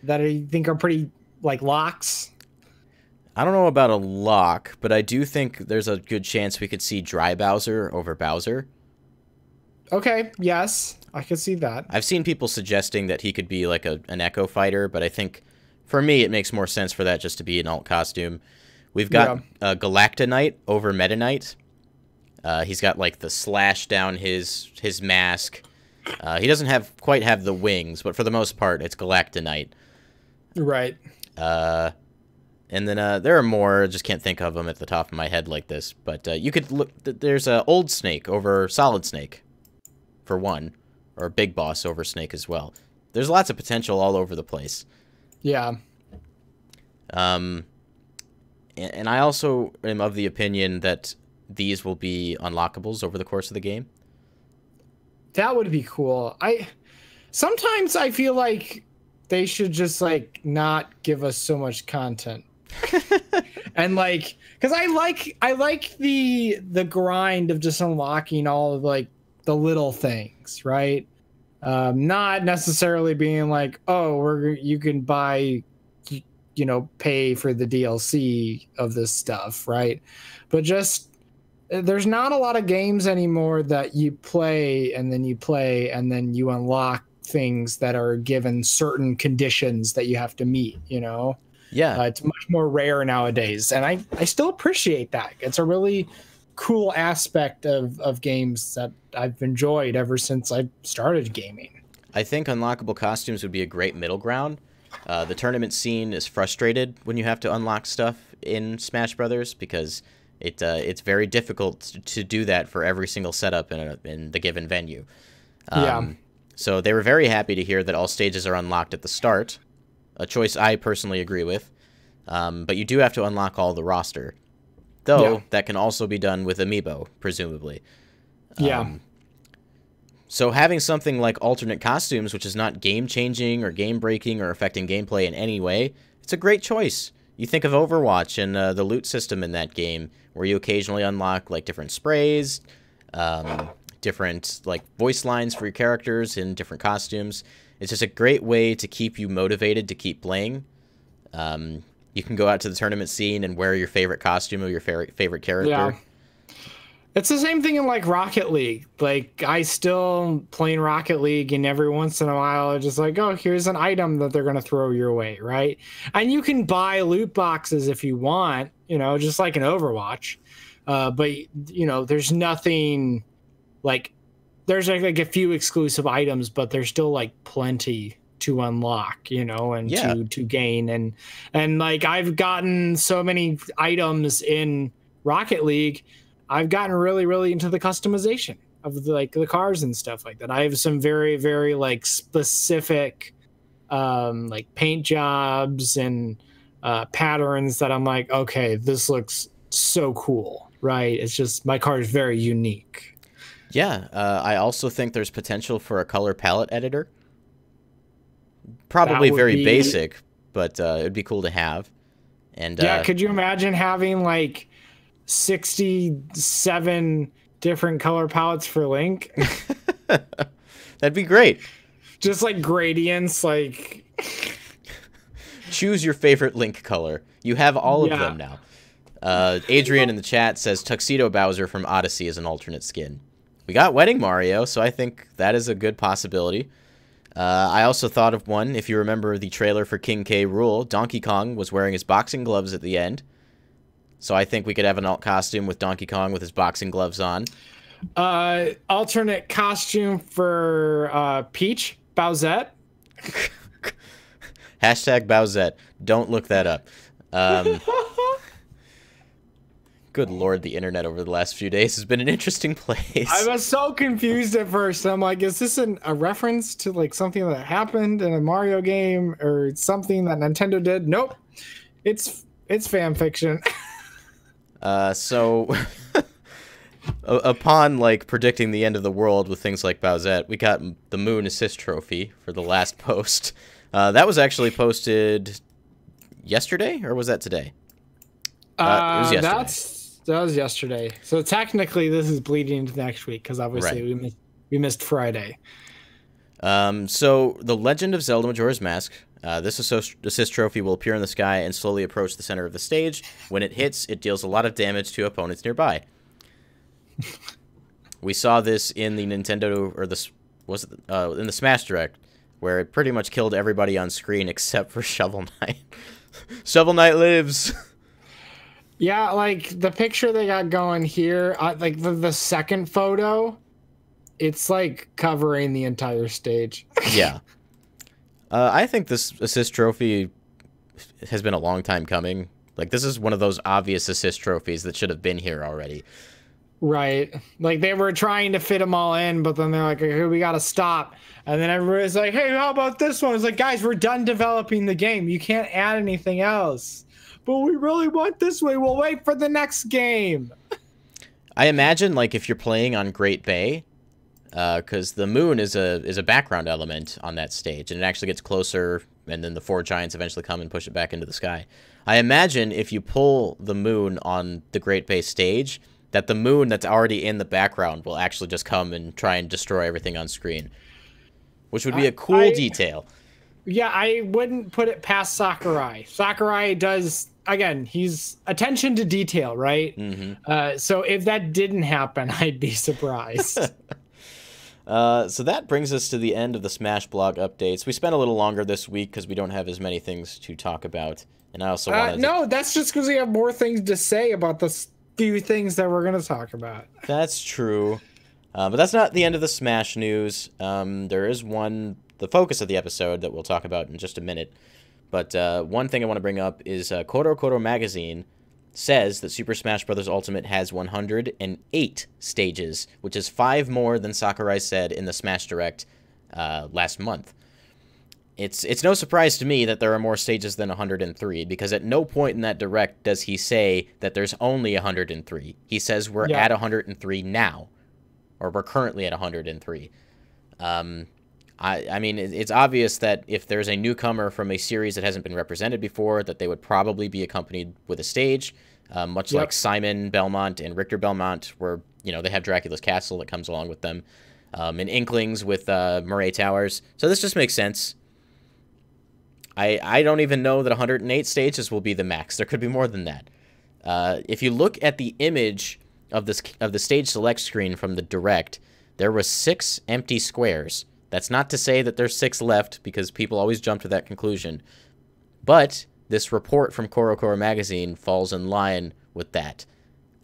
that you think are pretty like locks? I don't know about a lock, but I do think there's a good chance we could see Dry Bowser over Bowser. Okay, yes, I could see that. I've seen people suggesting that he could be like an Echo Fighter, but I think for me it makes more sense for that just to be an alt costume. We've got Galacta Knight over Meta Knight. He's got like the slash down his mask. He doesn't quite have the wings, but for the most part it's Galacta Knight. Right. And then there are more. I just can't think of them at the top of my head like this. But you could look. There's Old Snake over Solid Snake, for one, or Big Boss over Snake as well. There's lots of potential all over the place. Yeah. And I also am of the opinion that these will be unlockables over the course of the game. That would be cool. Sometimes I feel like they should just like not give us so much content. And like, because I like the grind of just unlocking all of like the little things, right? Not necessarily being like, oh, you can buy, you know, pay for the DLC of this stuff, right? But just there's not a lot of games anymore that you play and then you unlock things that are given certain conditions that you have to meet, you know? Yeah. It's much more rare nowadays. And I still appreciate that. It's a really cool aspect of games that I've enjoyed ever since I started gaming. I think unlockable costumes would be a great middle ground. The tournament scene is frustrated when you have to unlock stuff in Smash Brothers because it's very difficult to do that for every single setup in the given venue. So they were very happy to hear that all stages are unlocked at the start, a choice I personally agree with. But you do have to unlock all the roster, though that can also be done with Amiibo, presumably. So having something like alternate costumes, which is not game-changing or game-breaking or affecting gameplay in any way, it's a great choice. You think of Overwatch and the loot system in that game, where you occasionally unlock like different sprays, different like voice lines for your characters in different costumes. It's just a great way to keep you motivated to keep playing. You can go out to the tournament scene and wear your favorite costume or your favorite character. Yeah. It's the same thing in like Rocket League. Like I still playing Rocket League, and every once in a while it's just like, oh, here's an item that they're gonna throw your way, right? And you can buy loot boxes if you want, you know, just like in Overwatch. But you know, there's nothing like there's like a few exclusive items, but there's still like plenty to unlock, you know, and to gain. And like I've gotten so many items in Rocket League. I've gotten really, really into the customization of the cars and stuff like that. I have some very, very like specific like paint jobs and patterns that I'm like, okay, this looks so cool, right? It's just my car is very unique. Yeah, I also think there's potential for a color palette editor. Probably very basic, but it'd be cool to have. And yeah, could you imagine having like 67 different color palettes for Link? That'd be great. Just like gradients, like choose your favorite Link color. You have all of them now. Adrian in the chat says Tuxedo Bowser from Odyssey is an alternate skin. We got Wedding Mario, so I think that is a good possibility. I also thought of one. If you remember the trailer for King K. Rool, Donkey Kong was wearing his boxing gloves at the end. So I think we could have an alt costume with Donkey Kong with his boxing gloves on. Alternate costume for Peach, Bowsette. Hashtag Bowsette. Don't look that up. Good lord, the internet over the last few days has been an interesting place. I was so confused at first. I'm like, is this a reference to like something that happened in a Mario game or something that Nintendo did? Nope. It's fan fiction. So upon like predicting the end of the world with things like Bowsette, we got the Moon Assist Trophy for the last post. That was actually posted yesterday, or was that today? It was yesterday. That was yesterday. So technically, this is bleeding into next week because obviously we missed Friday. So the Legend of Zelda Majora's Mask. This assist trophy will appear in the sky and slowly approach the center of the stage. When it hits, it deals a lot of damage to opponents nearby. We saw this in the Nintendo, or in the Smash Direct, where it pretty much killed everybody on screen except for Shovel Knight. Shovel Knight lives. Yeah, like the picture they got going here, like the second photo, it's like covering the entire stage. Yeah. I think this assist trophy has been a long time coming. Like, this is one of those obvious assist trophies that should have been here already. Right. Like, they were trying to fit them all in, but then they're like, okay, we got to stop. And then everybody's like, hey, how about this one? It's like, guys, we're done developing the game. You can't add anything else. But we really want this way. We'll wait for the next game. I imagine, like, if you're playing on Great Bay, because the moon is a background element on that stage, and it actually gets closer, and then the four giants eventually come and push it back into the sky. I imagine if you pull the moon on the Great Bay stage, that the moon that's already in the background will actually just come and try and destroy everything on screen, which would be a cool detail. Yeah, I wouldn't put it past Sakurai. Sakurai does, again, he's attention to detail, right? Mm-hmm. So if that didn't happen, I'd be surprised. So that brings us to the end of the Smash blog updates. We spent a little longer this week because we don't have as many things to talk about. And I also wanted No, that's just because we have more things to say about the few things that we're going to talk about. That's true. But that's not the end of the Smash news. There is one, the focus of the episode, that we'll talk about in just a minute. But one thing I want to bring up is Koro Koro Magazine says that Super Smash Bros. Ultimate has 108 stages, which is 5 more than Sakurai said in the Smash Direct last month. It's no surprise to me that there are more stages than 103, because at no point in that Direct does he say that there's only 103. He says we're at 103 now, or we're currently at 103. I mean, it's obvious that if there's a newcomer from a series that hasn't been represented before, that they would probably be accompanied with a stage, much like Simon Belmont and Richter Belmont, where, you know, they have Dracula's Castle that comes along with them, and Inklings with Murray Towers. So this just makes sense. I don't even know that 108 stages will be the max. There could be more than that. If you look at the image of the stage select screen from the Direct, there were 6 empty squares. That's not to say that there's 6 left, because people always jump to that conclusion. But this report from Koro Koro Magazine falls in line with that.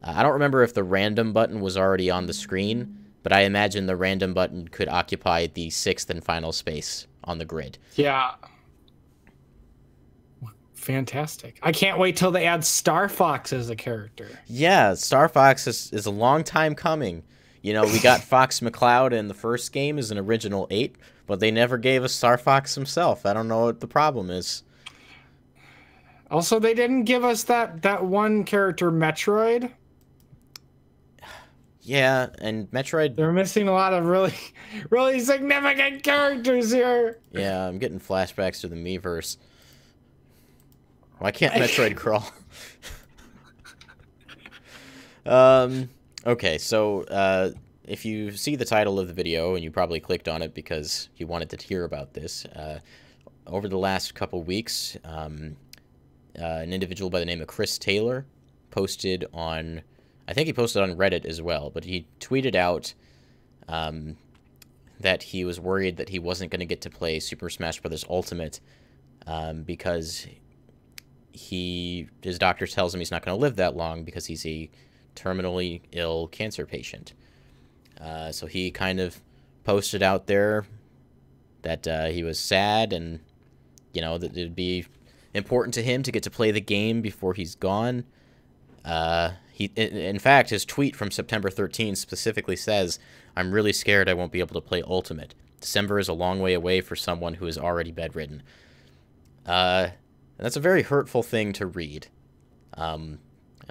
I don't remember if the random button was already on the screen, but I imagine the random button could occupy the 6th and final space on the grid. Yeah. Fantastic. I can't wait till they add Star Fox as a character. Yeah, Star Fox is a long time coming. You know, we got Fox McCloud in the first game as an original 8, but they never gave us Star Fox himself. I don't know what the problem is. Also, they didn't give us that one character, Metroid. Yeah, and Metroid... They're missing a lot of really, really significant characters here. Yeah, I'm getting flashbacks to the Miiverse. Why can't Metroid crawl? Okay, so if you see the title of the video, and you probably clicked on it because you wanted to hear about this, over the last couple weeks, an individual by the name of Chris Taylor posted on, I think he posted on Reddit as well, but he tweeted out that he was worried that he wasn't going to get to play Super Smash Bros. Ultimate because his doctor tells him he's not going to live that long because he's a terminally ill cancer patient. So he kind of posted out there that he was sad and, you know, that it would be important to him to get to play the game before he's gone. In fact, his tweet from September 13th specifically says, "I'm really scared I won't be able to play Ultimate. December is a long way away for someone who is already bedridden." That's a very hurtful thing to read. A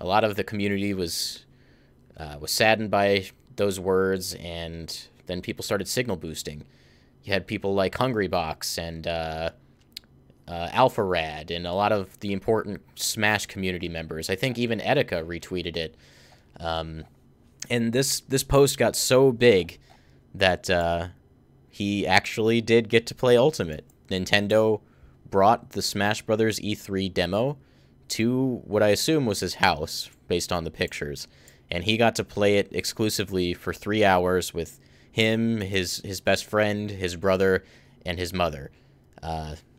lot of the community was saddened by those words, and then people started signal boosting. You had people like Hungrybox and AlphaRad and a lot of the important Smash community members. I think even Etika retweeted it. And this post got so big that he actually did get to play Ultimate. Nintendo brought the Smash Bros. E3 demo to what I assume was his house, based on the pictures. And he got to play it exclusively for 3 hours with him, his best friend, his brother, and his mother.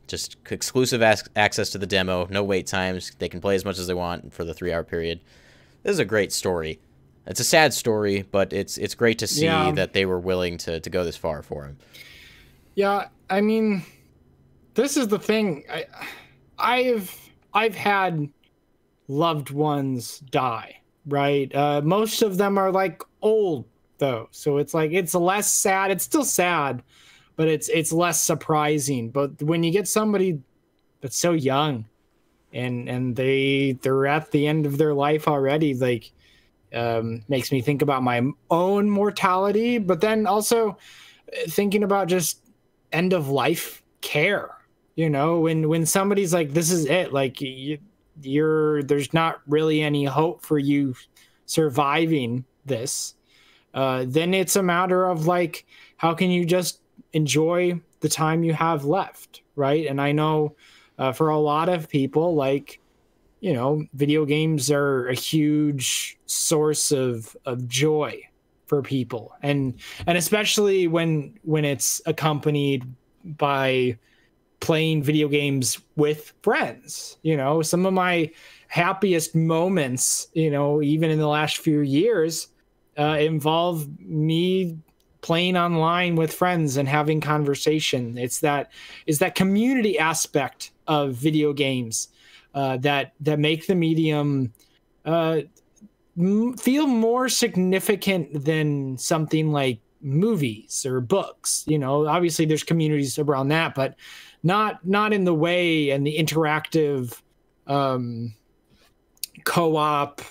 Just exclusive access to the demo, no wait times. They can play as much as they want for the 3-hour period. This is a great story. It's a sad story, but it's great to see that they were willing to go this far for him. Yeah, I mean, this is the thing. I've had loved ones die, right? Most of them are like old though, so it's like it's less sad. It's still sad, but it's less surprising. But when you get somebody that's so young and they're at the end of their life already, like makes me think about my own mortality, but then also thinking about just end of life care. You know, when somebody's like, this is it, like there's not really any hope for you surviving this, then it's a matter of like, how can you just enjoy the time you have left, right? And I know for a lot of people, like, you know, video games are a huge source of joy for people, and especially when it's accompanied by playing video games with friends. You know, some of my happiest moments, you know, even in the last few years, involve me playing online with friends and having conversation. It's that community aspect of video games that make the medium feel more significant than something like movies or books. You know, obviously there's communities around that, but not in the way and the interactive co-op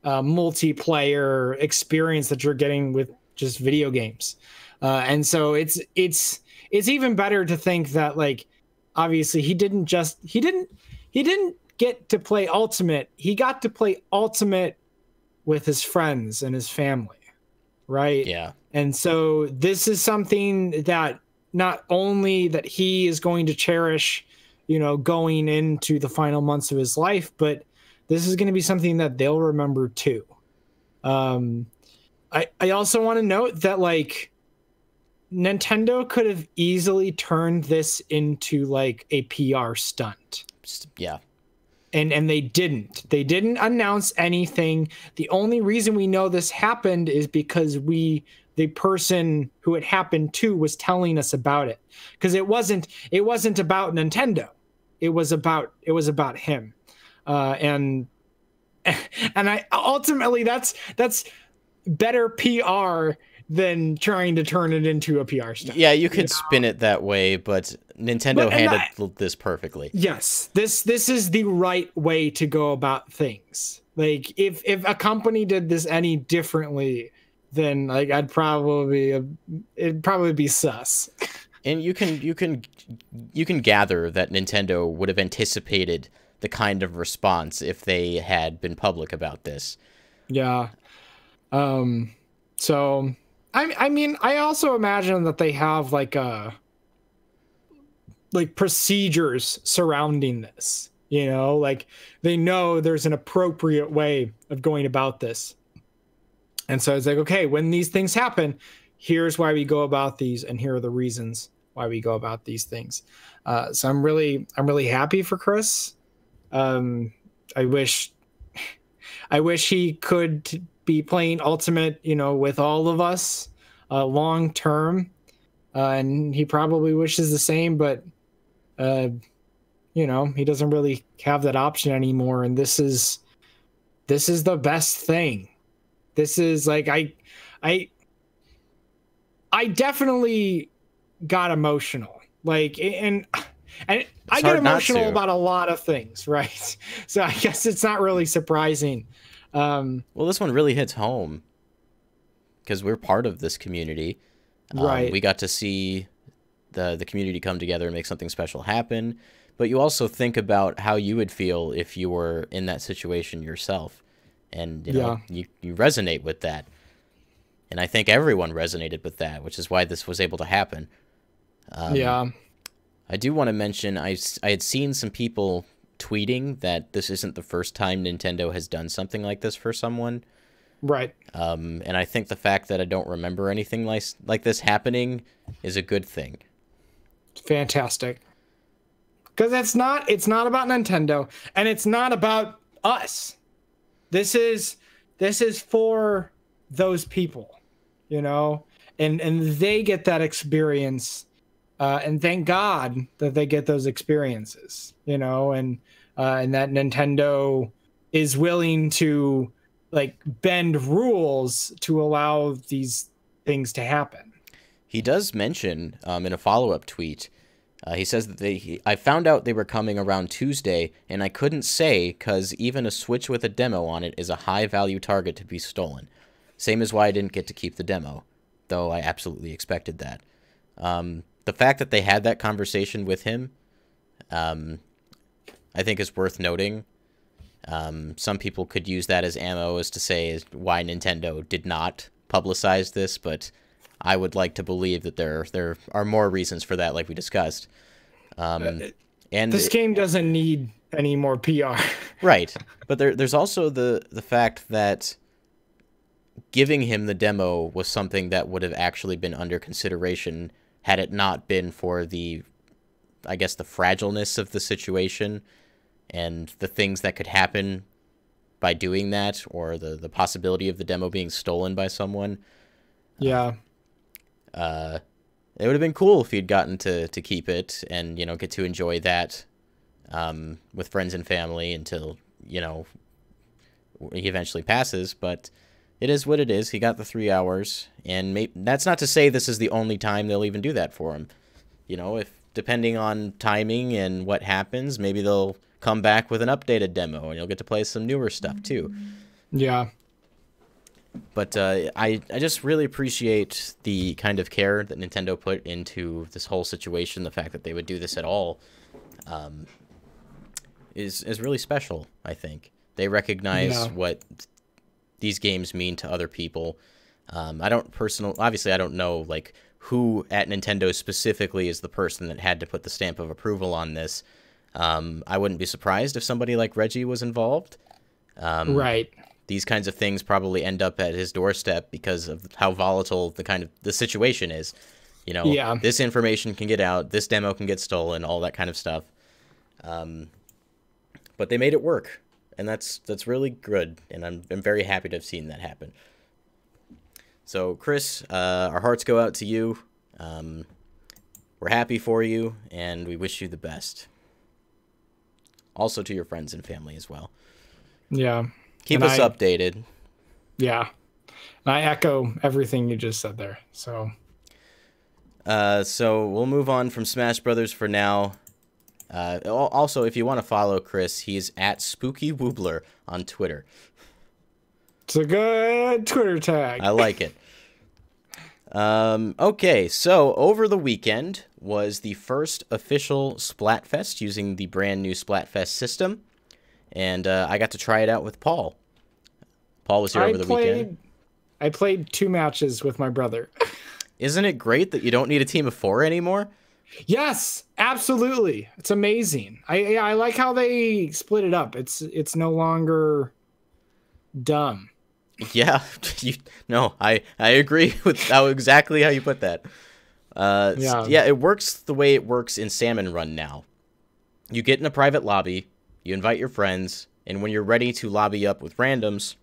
multiplayer experience that you're getting with just video games. And so it's even better to think that, like, obviously he didn't get to play Ultimate. He got to play Ultimate with his friends and his family, right? Yeah. And so this is something that not only that he is going to cherish, you know, going into the final months of his life, but this is going to be something that they'll remember too. I also want to note that, like, Nintendo could have easily turned this into like a PR stunt. Yeah. And they didn't. They didn't announce anything. The only reason we know this happened is because the person who it happened to was telling us about it. Because it wasn't about Nintendo. It was about him. And I ultimately that's better PR than trying to turn it into a PR stunt. Yeah, you could spin it that way, but Nintendo handled this perfectly. Yes, this is the right way to go about things. Like, if a company did this any differently, then like it'd probably be sus. And you can gather that Nintendo would have anticipated the kind of response if they had been public about this. Yeah. So I mean, I also imagine that they have like procedures surrounding this, like they know there's an appropriate way of going about this. And so it's like, okay, when these things happen, here's why we go about these, and here are the reasons why we go about these things. So I'm really happy for Chris. I wish he could be playing Ultimate, with all of us long term, and he probably wishes the same, but he doesn't really have that option anymore. And this is the best thing. This is like I definitely got emotional, like, and I get emotional about a lot of things, right? So I guess it's not really surprising. Well, this one really hits home because we're part of this community. Right. We got to see the community come together and make something special happen. But you also think about how you would feel if you were in that situation yourself. And you resonate with that. And I think everyone resonated with that, which is why this was able to happen. Yeah. I do want to mention I had seen some people tweeting that this isn't the first time Nintendo has done something like this for someone. Right. And I think the fact that I don't remember anything like this happening is a good thing. Fantastic. Because it's not about Nintendo, and it's not about us. This is for those people, and they get that experience, and thank God that they get those experiences, and that Nintendo is willing to like bend rules to allow these things to happen. He does mention in a follow-up tweet, he says that I found out they were coming around Tuesday, and I couldn't say because even a Switch with a demo on it is a high-value target to be stolen. Same as why I didn't get to keep the demo, though I absolutely expected that. The fact that they had that conversation with him, I think is worth noting. Some people could use that as ammo as to say why Nintendo did not publicize this, but I would like to believe that there are more reasons for that, like we discussed. And this game doesn't need any more PR. Right. But there's also the fact that giving him the demo was something that would have actually been under consideration had it not been for the fragileness of the situation and the things that could happen by doing that, or the possibility of the demo being stolen by someone. Yeah. It would have been cool if he'd gotten to keep it and, get to enjoy that with friends and family until, he eventually passes. But it is what it is. He got the 3 hours, and that's not to say this is the only time they'll even do that for him. If depending on timing and what happens, maybe they'll come back with an updated demo and you'll get to play some newer stuff too. Yeah. But I just really appreciate the kind of care that Nintendo put into this whole situation. The fact that they would do this at all is really special, I think. They recognize what these games mean to other people. Obviously I don't know like who at Nintendo specifically is the person that had to put the stamp of approval on this. I wouldn't be surprised if somebody like Reggie was involved. Right. These kinds of things probably end up at his doorstep because of how volatile the situation is. This information can get out, this demo can get stolen, all that kind of stuff. But they made it work, and that's really good, and I'm very happy to have seen that happen. So, Chris, our hearts go out to you. We're happy for you, and we wish you the best. Also to your friends and family as well. Yeah. Keep us updated. Yeah. And I echo everything you just said there. So we'll move on from Smash Brothers for now. Also, if you want to follow Chris, he's at Spooky Woobler on Twitter. It's a good Twitter tag. I like it. Okay, so over the weekend was the first official Splatfest using the brand new Splatfest system. and I got to try it out with Paul. Paul was here over the weekend. I played 2 matches with my brother. Isn't it great that you don't need a team of 4 anymore? Yes, absolutely. It's amazing. I like how they split it up. It's no longer dumb. Yeah, I agree with exactly how you put that. Yeah, it works the way it works in Salmon Run now. You get in a private lobby, you invite your friends, and when you're ready to lobby up with randoms,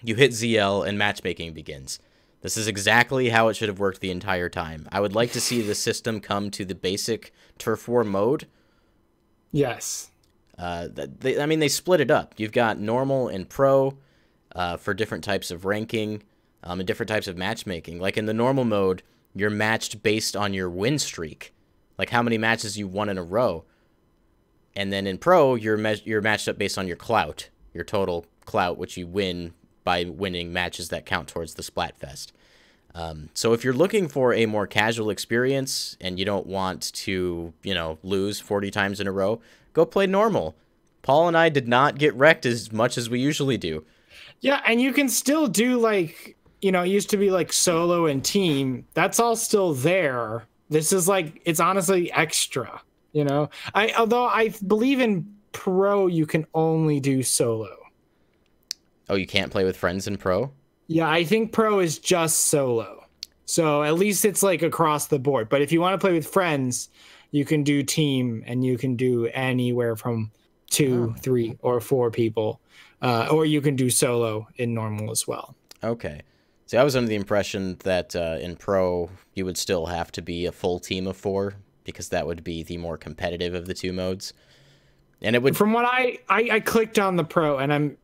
you hit ZL and matchmaking begins. This is exactly how it should have worked the entire time. I would like to see the system come to the basic Turf War mode. Yes. They split it up. You've got normal and pro for different types of ranking and different types of matchmaking. Like in the normal mode, you're matched based on your win streak, like how many matches you won in a row. And then in pro, you're matched up based on your clout, your total clout, which you win by winning matches that count towards the Splatfest. So if you're looking for a more casual experience and you don't want to, lose 40 times in a row, go play normal. Paul and I did not get wrecked as much as we usually do. Yeah, and you can still do it used to be like solo and team. That's all still there. This is it's honestly extra, although I believe in pro you can only do solo. Oh, you can't play with friends in pro? Yeah, I think pro is just solo. So at least it's across the board. But if you want to play with friends, you can do team and you can do anywhere from 2, 3, or 4 people. Or you can do solo in normal as well. Okay. See, I was under the impression that in pro, you would still have to be a full team of 4 because that would be the more competitive of the 2 modes. And it would... From what I clicked on the pro, and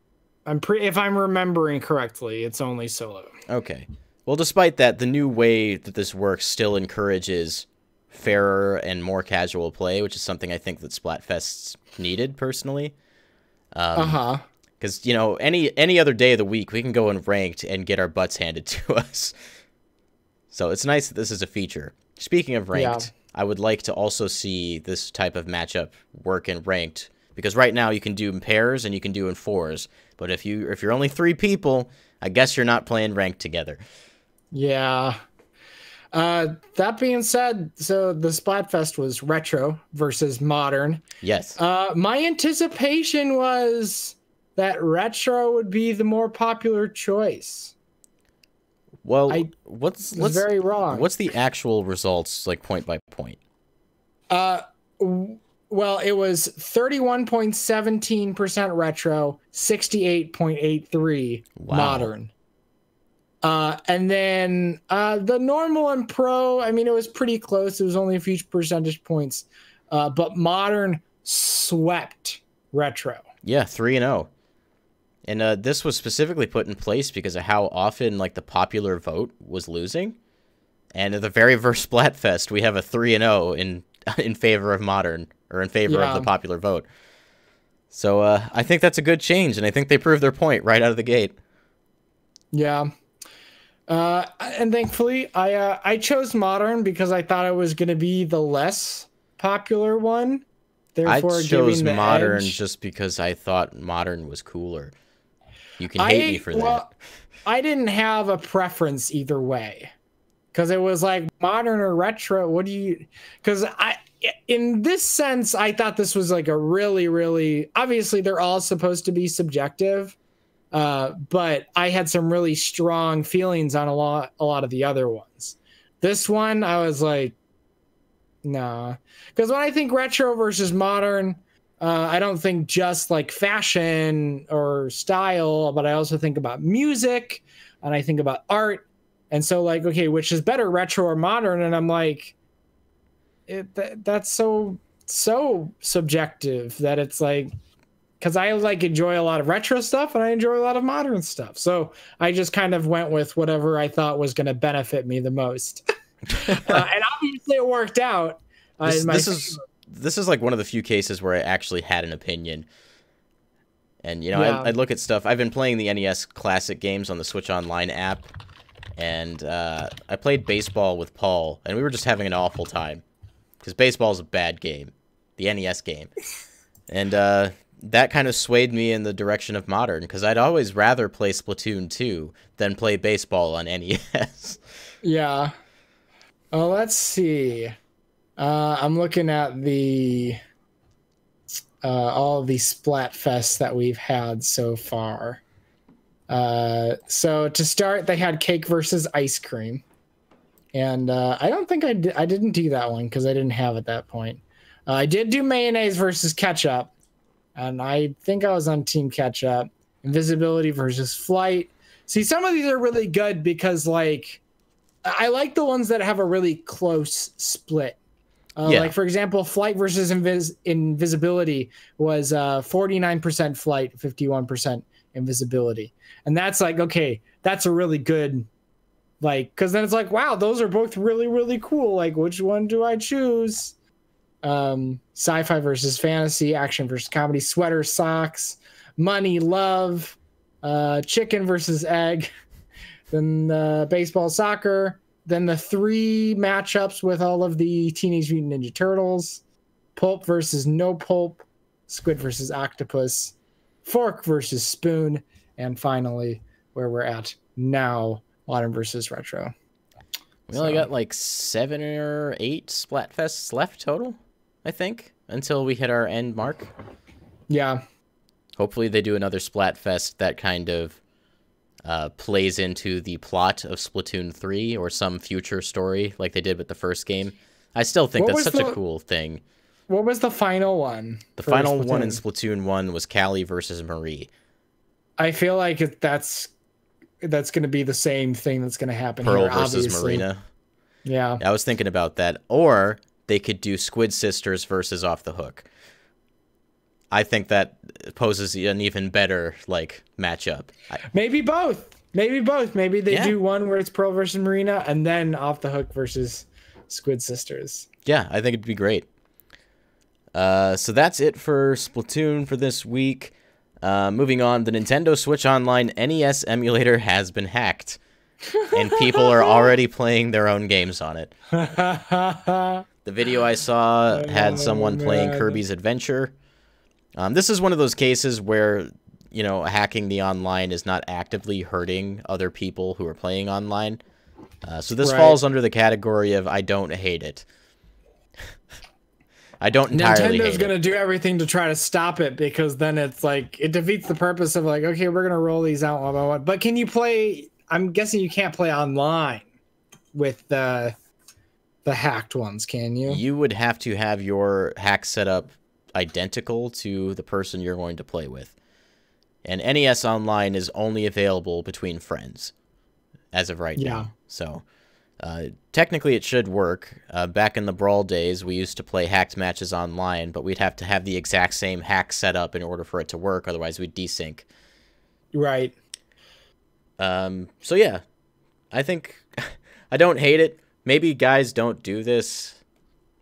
if I'm remembering correctly, it's only solo. Okay. Well, despite that, the new way that this works still encourages fairer and more casual play, which is something I think that Splatfests needed, personally. Because, any other day of the week, we can go in ranked and get our butts handed to us. So it's nice that this is a feature. Speaking of ranked, I would like to also see this type of matchup work in ranked, because right now you can do in pairs and you can do in 4s. But if you're only 3 people, I guess you're not playing ranked together. Yeah. That being said, so the Splatfest was retro versus modern. Yes. My anticipation was that retro would be the more popular choice. Well, I was very wrong. What's the actual results, point by point? Well, it was 31.17% retro, 68.83 modern. And then the normal and pro, it was pretty close. It was only a few percentage points. But modern swept retro. Yeah, 3-0. And this was specifically put in place because of how often the popular vote was losing. And at the very first Splatfest, we have a 3-0 in favor of modern, or in favor of the popular vote. So I think that's a good change, and I think they proved their point right out of the gate. Yeah. And thankfully, I chose modern because I thought it was going to be the less popular one. Therefore, I chose the modern edge. just because I thought modern was cooler. You can hate me for that. I didn't have a preference either way. Because it was modern or retro. What do you... Because in this sense, I thought this was a really, really... Obviously, they're all supposed to be subjective. But I had some really strong feelings on a lot of the other ones. This one, I was nah. Because when I think retro versus modern, I don't think just fashion or style, but I also think about music and I think about art. And so okay, which is better, retro or modern? And I'm that's so subjective that it's because I enjoy a lot of retro stuff and I enjoy a lot of modern stuff. So I just kind of went with whatever I thought was going to benefit me the most. And obviously it worked out. This is one of the few cases where I actually had an opinion. And, I look at stuff. I've been playing the NES Classic games on the Switch Online app. And I played baseball with Paul, and we were just having an awful time. Because baseball is a bad game. The NES game. And that kind of swayed me in the direction of modern, because I'd always rather play Splatoon 2 than play baseball on NES. Yeah. Oh, let's see. I'm looking at the all the Splatfests that we've had so far. So to start, they had cake versus ice cream, and I don't think I didn't do that one because I didn't have at that point. I did do mayonnaise versus ketchup, and I think I was on team ketchup. Invisibility versus flight. See, some of these are really good because, like, I like the ones that have a really close split. Yeah. Like, for example, flight versus invisibility was 49% flight, 51% invisibility. And that's like, okay, that's a really good, like, because then it's like, wow, those are both really, really cool. Like, which one do I choose? Sci-fi versus fantasy, action versus comedy, sweater, socks, money, love, chicken versus egg, then baseball, soccer, then the 3 matchups with all of the Teenage Mutant Ninja Turtles, pulp versus no pulp, squid versus octopus, fork versus spoon, and finally, where we're at now, modern versus retro. We only got like 7 or 8 Splatfests left total, I think, until we hit our end mark. Yeah. Hopefully they do another Splatfest that kind of plays into the plot of Splatoon 3 or some future story like they did with the first game. I still think that's such a cool thing. What was the final one? The final one in Splatoon 1 was Callie versus Marie. I feel like that's going to be the same thing that's going to happen Pearl here, versus obviously. Marina. Yeah. I was thinking about that. Or they could do Squid Sisters versus Off the Hook. I think that poses an even better, like, matchup. Maybe both. Maybe both. Maybe they do one where it's Pearl versus Marina and then Off the Hook versus Squid Sisters. Yeah, I think it'd be great. So that's it for Splatoon for this week. Moving on, the Nintendo Switch Online NES emulator has been hacked. And people are already playing their own games on it. The video I saw had someone playing Kirby's Adventure. This is one of those cases where, you know, hacking the online is not actively hurting other people who are playing online. So this falls under the category of I don't hate it. I don't entirely hate it. Nintendo's going to do everything to try to stop it because then it's like, it defeats the purpose of like, okay, we're going to roll these out one by one. But can you play, I'm guessing you can't play online with the hacked ones, can you? You would have to have your hack setup identical to the person you're going to play with. And NES Online is only available between friends as of right now. So technically it should work. Back in the Brawl days, we used to play hacked matches online, but we'd have to have the exact same hack setup in order for it to work. Otherwise, we'd desync. Right. So yeah, I think I don't hate it. Maybe guys don't do this.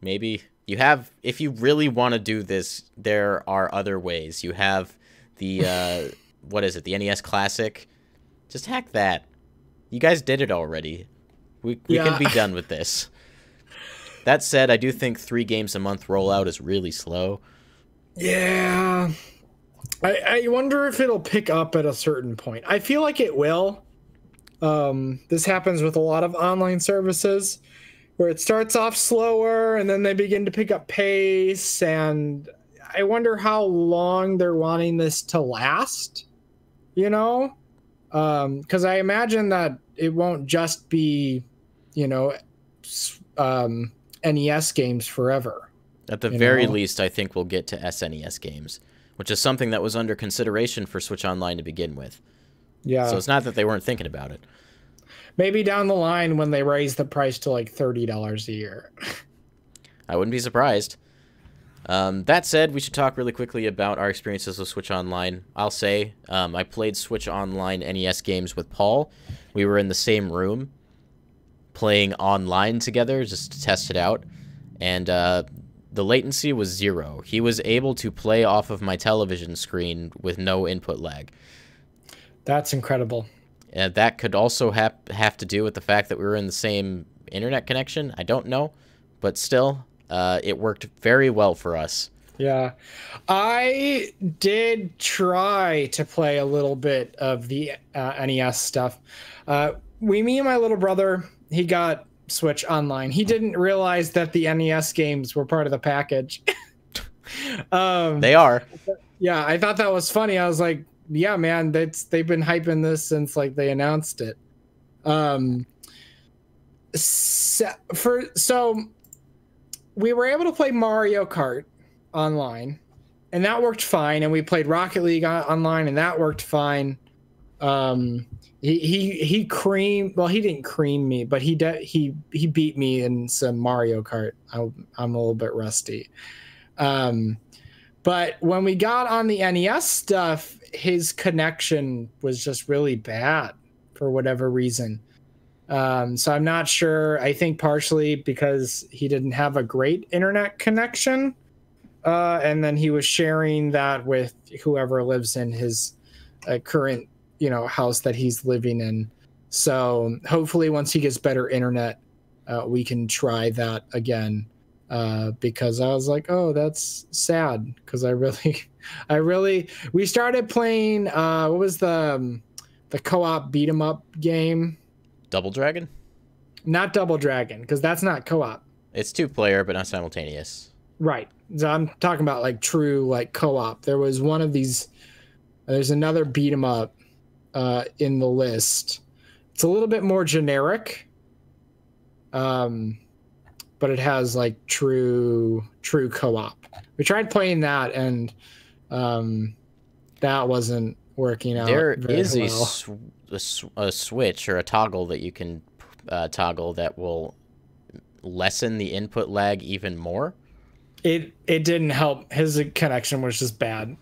Maybe you have, if you really want to do this, there are other ways. You have the, what is it? The NES Classic. Just hack that. You guys did it already. We can be done with this. That said, I do think 3 games a month rollout is really slow. Yeah. I wonder if it'll pick up at a certain point. I feel like it will. This happens with a lot of online services where it starts off slower and then they begin to pick up pace. And I wonder how long they're wanting this to last, you know? Because I imagine that it won't just be, you know, NES games forever. At the very least, I think we'll get to SNES games, which is something that was under consideration for Switch Online to begin with. Yeah. So it's not that they weren't thinking about it. Maybe down the line when they raise the price to like $30 a year. I wouldn't be surprised. That said, we should talk really quickly about our experiences with Switch Online. I'll say I played Switch Online NES games with Paul. We were in the same room playing online together just to test it out. And the latency was 0. He was able to play off of my television screen with no input lag. That's incredible. And that could also have to do with the fact that we were in the same internet connection. I don't know. But still, it worked very well for us. Yeah. I did try to play a little bit of the NES stuff. Me and my little brother, he got Switch Online. He didn't realize that the NES games were part of the package. They are. Yeah, I thought that was funny. I was like, yeah, man, they've been hyping this since like they announced it. So we were able to play Mario Kart online, and that worked fine. And we played Rocket League online, and that worked fine. He creamed. Well, he didn't cream me, but he beat me in some Mario Kart. I'm a little bit rusty. But when we got on the NES stuff, his connection was just really bad for whatever reason. So I'm not sure. I think partially because he didn't have a great internet connection. And then he was sharing that with whoever lives in his current, house that he's living in. So hopefully once he gets better internet, we can try that again. Because I was like, oh, that's sad. Because we started playing, what was the co-op beat 'em up game? Double Dragon? Not Double Dragon, because that's not co-op. It's 2-player, but not simultaneous. Right. So I'm talking about like true like co-op. There was one of these. There's another beat 'em up in the list. It's a little bit more generic, but it has like true co-op. We tried playing that, and that wasn't working out. There is well. a switch or a toggle that you can toggle that will lessen the input lag even more. It didn't help. His connection was just bad.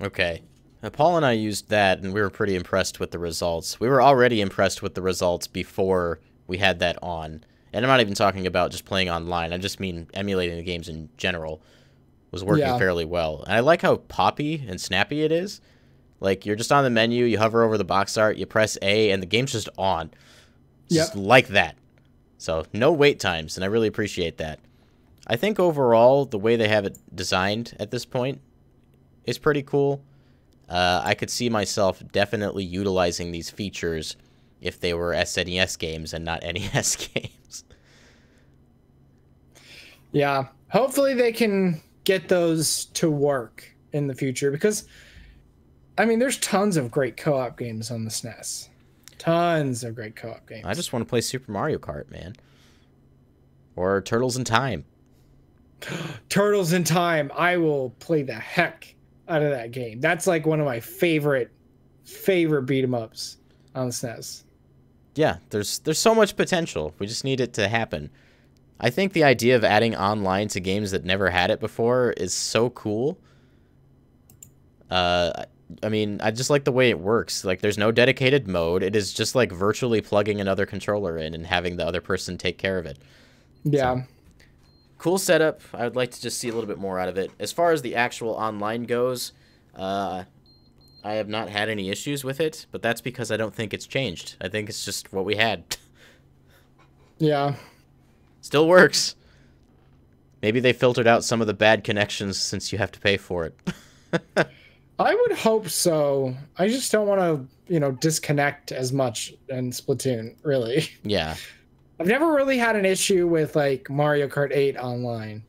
Okay. Now, Paul and I used that, and we were pretty impressed with the results. We were already impressed with the results before we had that on. And I'm not even talking about just playing online. I just mean emulating the games in general was working fairly well. And I like how poppy and snappy it is. Like, you're just on the menu, you hover over the box art, you press A, and the game's just on. Just like that. So, no wait times, and I really appreciate that. I think overall, the way they have it designed at this point is pretty cool. I could see myself definitely utilizing these features if they were SNES games and not NES games. Yeah. Hopefully they can get those to work in the future, because I mean, there's tons of great co-op games on the SNES. Tons of great co-op games. I just want to play Super Mario Kart, man. Or Turtles in Time. Turtles in Time. I will play the heck out of that game. That's like one of my favorite beat 'em ups on the SNES. Yeah, there's so much potential. We just need it to happen. I think the idea of adding online to games that never had it before is so cool. I mean, I just like the way it works. Like, there's no dedicated mode. It is just like virtually plugging another controller in and having the other person take care of it. Yeah. So, cool setup. I would like to just see a little bit more out of it. As far as the actual online goes, I have not had any issues with it, but that's because I don't think it's changed. I think it's just what we had. Yeah. Still works. Maybe they filtered out some of the bad connections since you have to pay for it. I would hope so. I just don't want to, disconnect as much in Splatoon, really. Yeah. I've never really had an issue with like Mario Kart 8 online.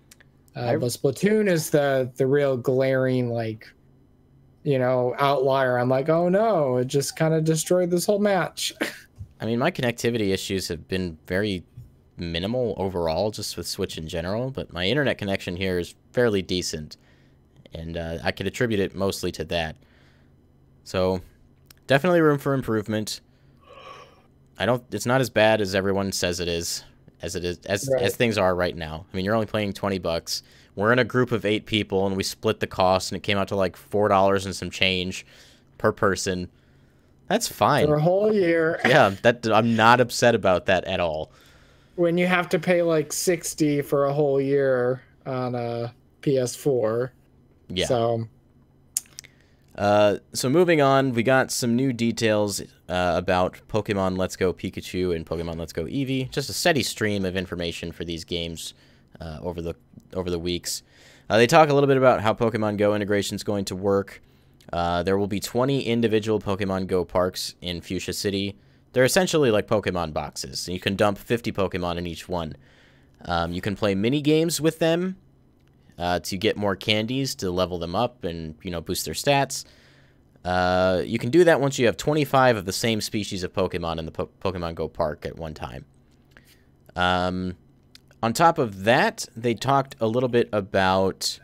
But Splatoon is the real glaring outlier. I'm like, oh no, it just kind of destroyed this whole match. I mean, my connectivity issues have been very minimal overall, just with Switch in general, but my internet connection here is fairly decent, and I could attribute it mostly to that. So, definitely room for improvement. It's not as bad as everyone says it is, as things are right now. I mean, you're only paying $20. We're in a group of 8 people, and we split the cost, and it came out to like $4 and some change per person. That's fine. For a whole year. Yeah, I'm not upset about that at all. When you have to pay like $60 for a whole year on a PS4. Yeah. So moving on, we got some new details about Pokemon Let's Go Pikachu and Pokemon Let's Go Eevee. Just a steady stream of information for these games over the weeks. They talk a little bit about how Pokemon Go integration is going to work. There will be 20 individual Pokemon Go parks in Fuchsia City. They're essentially like Pokemon boxes. You can dump 50 Pokemon in each one. You can play mini games with them to get more candies to level them up and, you know, boost their stats. You can do that once you have 25 of the same species of Pokemon in the Pokemon Go park at one time. On top of that, they talked a little bit about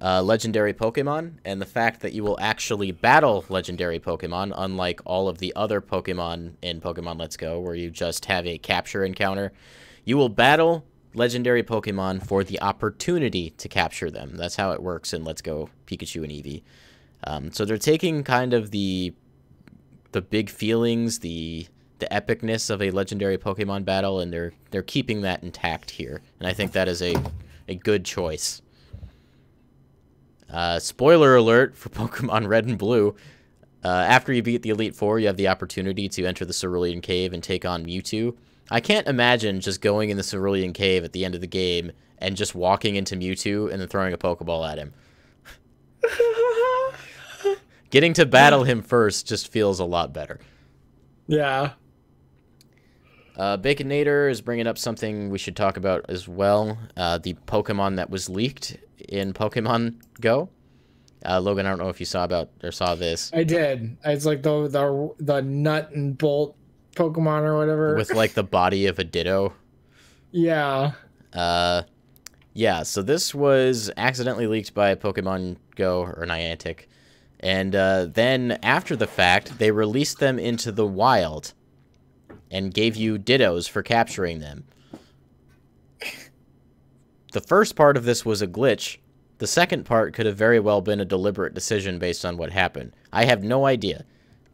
legendary Pokemon and the fact that you will actually battle legendary Pokemon, unlike all of the other Pokemon in Pokemon Let's Go, where you just have a capture encounter. You will battle legendary Pokemon for the opportunity to capture them. That's how it works in Let's Go Pikachu and Eevee. So they're taking kind of the big feelings, the epicness of a legendary Pokemon battle, and they're keeping that intact here. And I think that is a good choice. Spoiler alert for Pokemon Red and Blue. After you beat the Elite Four, you have the opportunity to enter the Cerulean Cave and take on Mewtwo. I can't imagine just going in the Cerulean Cave at the end of the game and just walking into Mewtwo and then throwing a Pokeball at him. Getting to battle him first just feels a lot better. Yeah. Baconator is bringing up something we should talk about as well. The Pokemon that was leaked in Pokemon Go. Logan, I don't know if you saw this. I did. It's like the nut and bolt Pokemon or whatever. With like the body of a Ditto. Yeah. Yeah, so this was accidentally leaked by Pokemon Go or Niantic. And then after the fact, they released them into the wild and gave you Dittos for capturing them. The first part of this was a glitch. The second part could have very well been a deliberate decision based on what happened. I have no idea.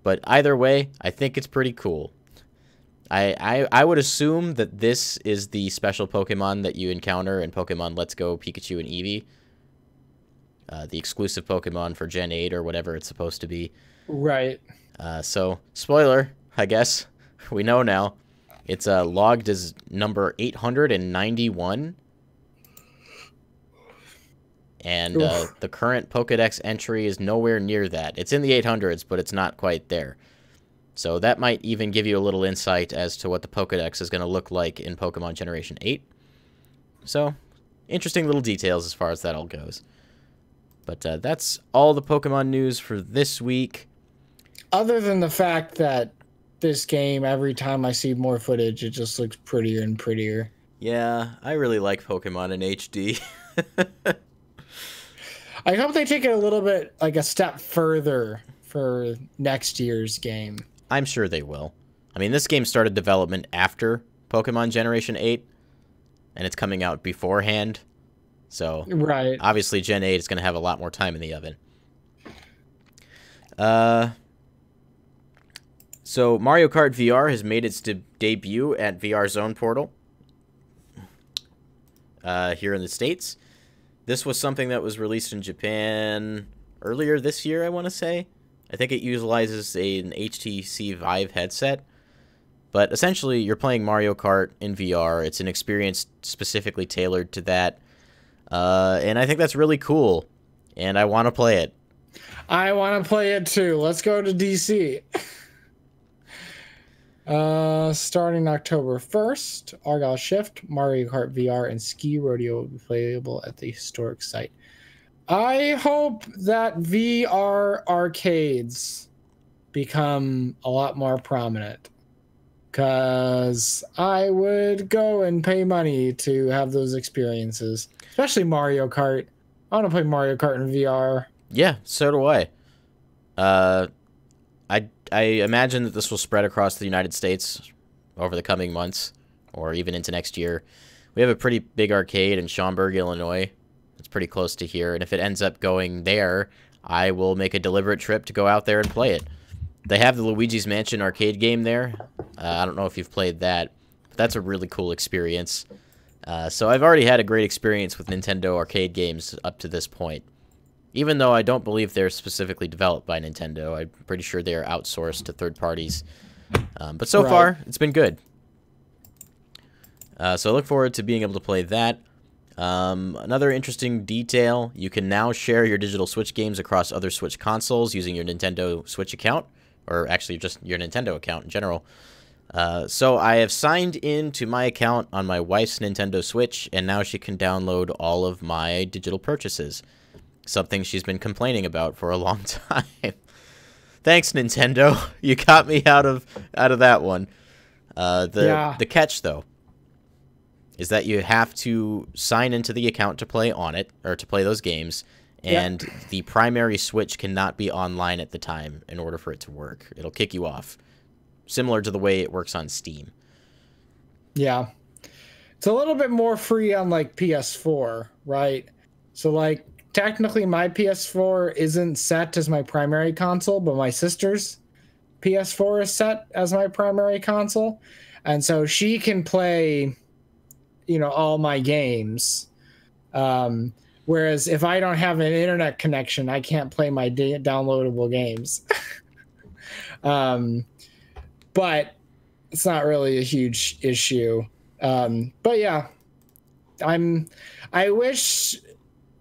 But either way, I think it's pretty cool. I would assume that this is the special Pokemon that you encounter in Pokemon Let's Go Pikachu and Eevee. The exclusive Pokemon for Gen 8 or whatever it's supposed to be. Right. So, spoiler, I guess. We know now. It's logged as number 891. And the current Pokedex entry is nowhere near that. It's in the 800s, but it's not quite there. So that might even give you a little insight as to what the Pokedex is going to look like in Pokemon Generation 8. So, interesting little details as far as that all goes. But that's all the Pokemon news for this week. Other than the fact that this game, every time I see more footage, it just looks prettier and prettier. Yeah, I really like Pokemon in HD. I hope they take it a little bit, like a step further for next year's game. I'm sure they will. I mean, this game started development after Pokemon Generation 8, and it's coming out beforehand. So, right. Obviously, Gen 8 is going to have a lot more time in the oven. So, Mario Kart VR has made its debut at VR Zone Portal here in the States. This was something that was released in Japan earlier this year, I want to say. I think it utilizes an HTC Vive headset. But essentially, you're playing Mario Kart in VR. It's an experience specifically tailored to that. And I think that's really cool. And I want to play it. I want to play it too. Let's go to DC. Starting October 1st, Argyle Shift, Mario Kart VR, and Ski Rodeo will be playable at the historic site. I hope that VR arcades become a lot more prominent, because I would go and pay money to have those experiences, especially Mario Kart. I want to play Mario Kart in VR. Yeah, so do I. I imagine that this will spread across the United States over the coming months, or even into next year. We have a pretty big arcade in Schaumburg, Illinois. It's pretty close to here, and if it ends up going there, I will make a deliberate trip to go out there and play it. They have the Luigi's Mansion arcade game there. I don't know if you've played that, but that's a really cool experience. So I've already had a great experience with Nintendo arcade games up to this point. Even though I don't believe they're specifically developed by Nintendo, I'm pretty sure they are outsourced to third parties. But so far, it's been good. So I look forward to being able to play that. Another interesting detail, you can now share your digital Switch games across other Switch consoles using your Nintendo Switch account, or actually just your Nintendo account in general. So I have signed in to my account on my wife's Nintendo Switch, and now she can download all of my digital purchases. Something she's been complaining about for a long time. Thanks, Nintendo. You got me out of that one. The catch, though, is that you have to sign into the account to play on it, or to play those games, and the primary Switch cannot be online at the time in order for it to work. It'll kick you off, similar to the way it works on Steam. Yeah. It's a little bit more free on, like, PS4, right? So, like, technically my PS4 isn't set as my primary console, but my sister's PS4 is set as my primary console. And so she can play, you know, all my games. Whereas if I don't have an internet connection, I can't play my downloadable games. But it's not really a huge issue. But yeah, I wish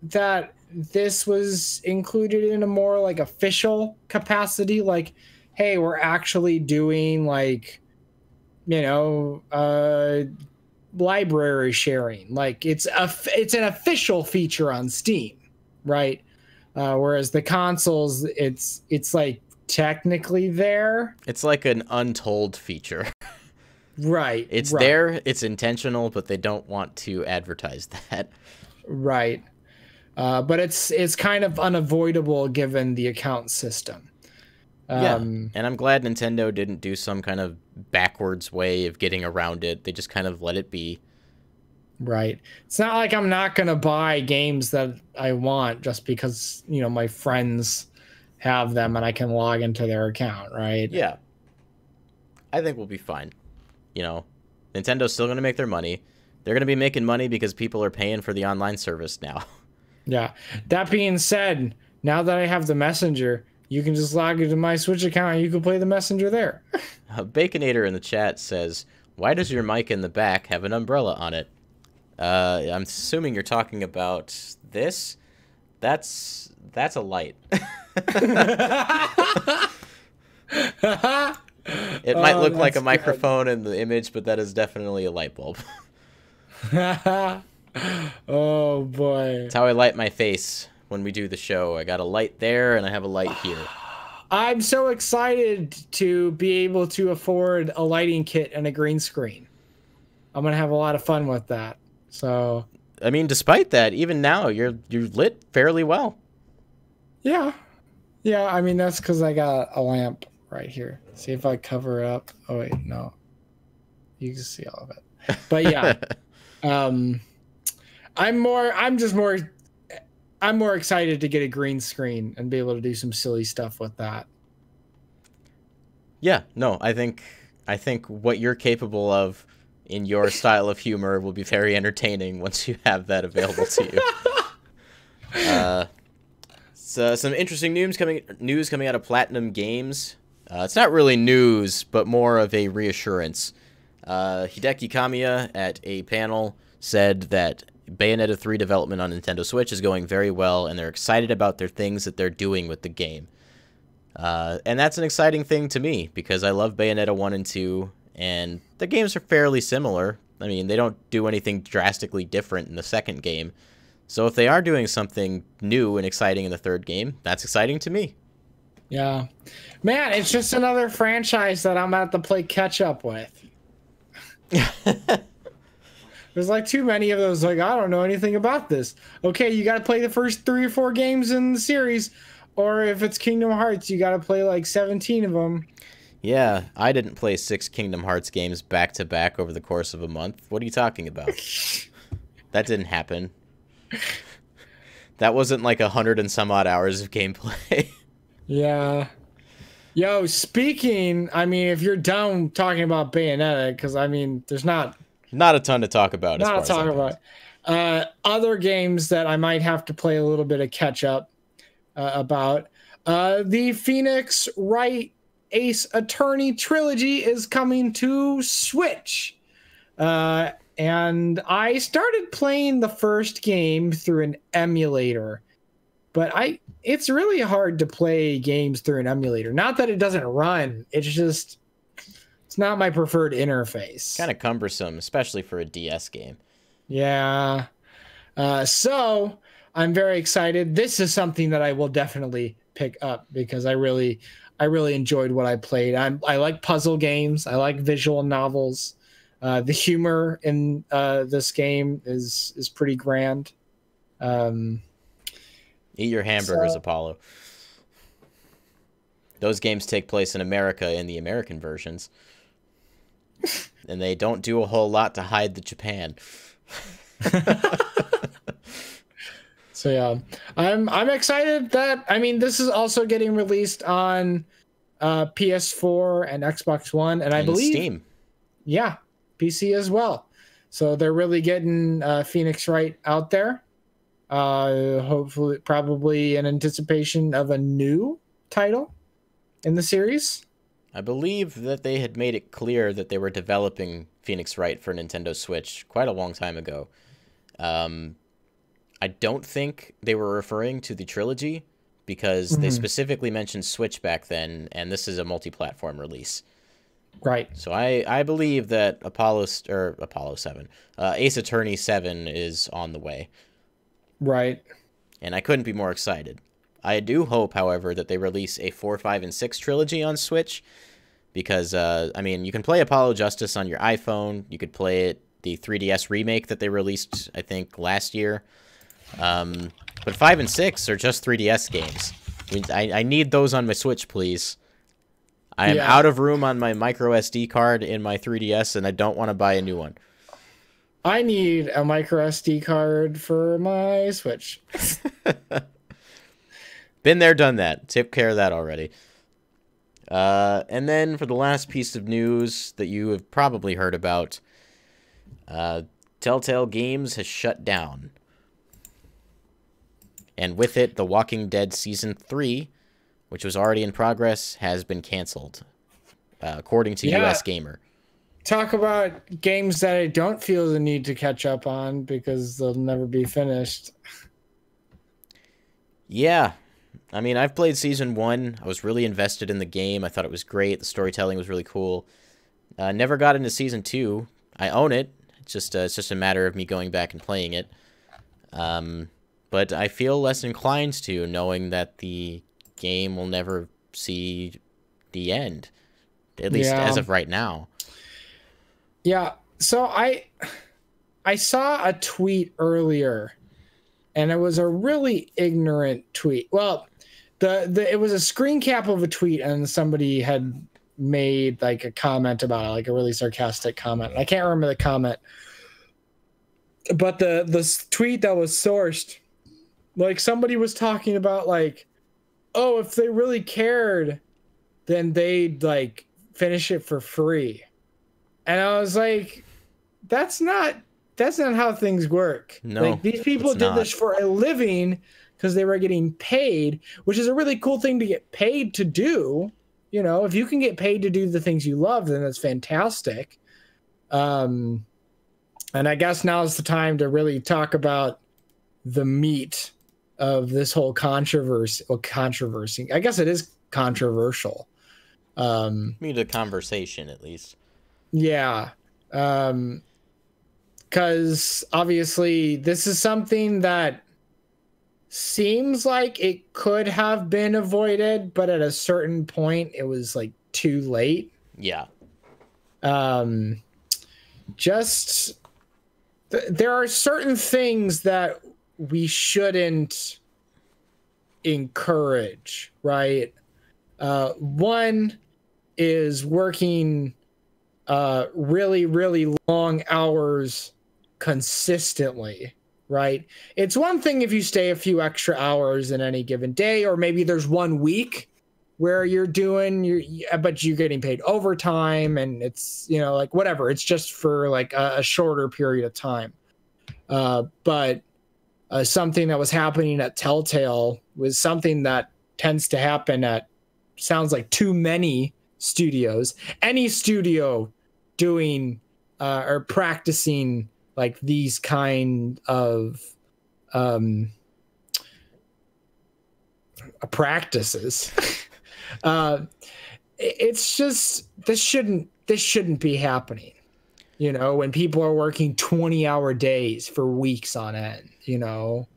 that this was included in a more like official capacity. Like, hey, we're actually doing like, you know, library sharing. Like it's an official feature on Steam, right? Whereas the consoles, it's like technically there. It's like an untold feature. Right. It's there, it's intentional, but they don't want to advertise that. Right. But it's kind of unavoidable given the account system. Yeah, and I'm glad Nintendo didn't do some kind of backwards way of getting around it. They just kind of let it be. Right. It's not like I'm not going to buy games that I want just because, you know, my friends have them and I can log into their account, right? Yeah. I think we'll be fine. You know, Nintendo's still going to make their money. They're going to be making money because people are paying for the online service now. Yeah. That being said, now that I have the Messenger, you can just log into my Switch account and you can play the Messenger there. Baconator in the chat says, why does your mic in the back have an umbrella on it? I'm assuming you're talking about this. That's a light. It might look like a microphone in the image, but that is definitely a light bulb. Oh, boy. That's how I light my face when we do the show. I got a light there, and I have a light here. I'm so excited to be able to afford a lighting kit and a green screen. I'm gonna have a lot of fun with that. So, I mean, despite that, even now you're lit fairly well. Yeah. I mean, that's because I got a lamp right here. See if I cover it up. Oh wait, no. You can see all of it. But yeah, I'm more excited to get a green screen and be able to do some silly stuff with that. Yeah, no, I think what you're capable of in your style of humor will be very entertaining once you have that available to you. So some interesting news coming out of Platinum Games. It's not really news, but more of a reassurance. Hideki Kamiya at a panel said that Bayonetta 3 development on Nintendo Switch is going very well, and they're excited about their things that they're doing with the game. And that's an exciting thing to me, because I love Bayonetta 1 and 2, and the games are fairly similar. I mean, they don't do anything drastically different in the second game. So if they are doing something new and exciting in the third game, that's exciting to me. Yeah. Man, it's just another franchise that I'm going to have to play catch-up with. There's like too many of those, like, I don't know anything about this. Okay, you got to play the first 3 or 4 games in the series, or if it's Kingdom Hearts, you got to play like 17 of them. Yeah, I didn't play 6 Kingdom Hearts games back-to-back over the course of a month. What are you talking about? That didn't happen. That wasn't like 100 and some odd hours of gameplay. Yeah. Yo, speaking, I mean, if you're done talking about Bayonetta, because, I mean, there's not a ton to talk about. Not to talk about. Other games that I might have to play a little bit of catch-up about. The Phoenix Wright Ace Attorney trilogy is coming to Switch. and I started playing the first game through an emulator. But it's really hard to play games through an emulator. Not that it doesn't run. It's just, it's not my preferred interface. Kind of cumbersome, especially for a DS game. Yeah. So I'm very excited. This is something that I will definitely pick up because I really enjoyed what I played. I like puzzle games. I like visual novels. The humor in this game is pretty grand. Eat your hamburgers, Apollo. Those games take place in America in the American versions. And they don't do a whole lot to hide the Japan. So yeah, I'm excited that, I mean, this is also getting released on PS4 and Xbox One, and I believe Steam. Yeah, PC as well. So they're really getting Phoenix Wright out there. Hopefully, probably in anticipation of a new title in the series. I believe that they had made it clear that they were developing Phoenix Wright for Nintendo Switch quite a long time ago. I don't think they were referring to the trilogy because they specifically mentioned Switch back then, and this is a multi-platform release. Right. So I believe that Apollo 7, Ace Attorney 7 is on the way. Right. And I couldn't be more excited. I do hope, however, that they release a 4, 5, and 6 trilogy on Switch because, I mean, you can play Apollo Justice on your iPhone. You could play it, the 3DS remake that they released, I think, last year. But 5 and 6 are just 3DS games. I need those on my Switch, please. I am out of room on my micro SD card in my 3DS, and I don't want to buy a new one. I need a micro SD card for my Switch. Been there, done that. Took care of that already. And then for the last piece of news that you have probably heard about, Telltale Games has shut down. And with it, The Walking Dead Season 3, which was already in progress, has been canceled, according to US Gamer. Talk about games that I don't feel the need to catch up on because they'll never be finished. Yeah. I mean, I've played Season 1. I was really invested in the game. I thought it was great. The storytelling was really cool. Never got into Season 2. I own it. It's just a matter of me going back and playing it. But I feel less inclined to, knowing that the game will never see the end. At least as of right now. Yeah, so I saw a tweet earlier, and it was a really ignorant tweet. Well, it was a screen cap of a tweet, and somebody had made like a comment about it, like a really sarcastic comment. I can't remember the comment, but the tweet that was sourced, like somebody was talking about like, oh, if they really cared, then they'd like finish it for free. And I was like, that's not how things work. No, like these people did this for a living because they were getting paid, which is a really cool thing to get paid to do. You know, if you can get paid to do the things you love, then that's fantastic. And I guess now is the time to really talk about the meat of this whole controversy. Well, controversy. I guess it is controversial. Need a conversation at least. Yeah. Because obviously this is something that seems like it could have been avoided, but at a certain point it was like too late. Yeah. There are certain things that we shouldn't encourage, right? One is working really, really long hours consistently, right? It's one thing if you stay a few extra hours in any given day, or maybe there's 1 week where but you're getting paid overtime and it's, you know, like whatever. It's just for like a shorter period of time. But something that was happening at Telltale was something that tends to happen at, sounds like too many studios. Any studio doing are practicing like these kind of um, practices. It's just this shouldn't be happening. You know, when people are working 20-hour days for weeks on end, you know,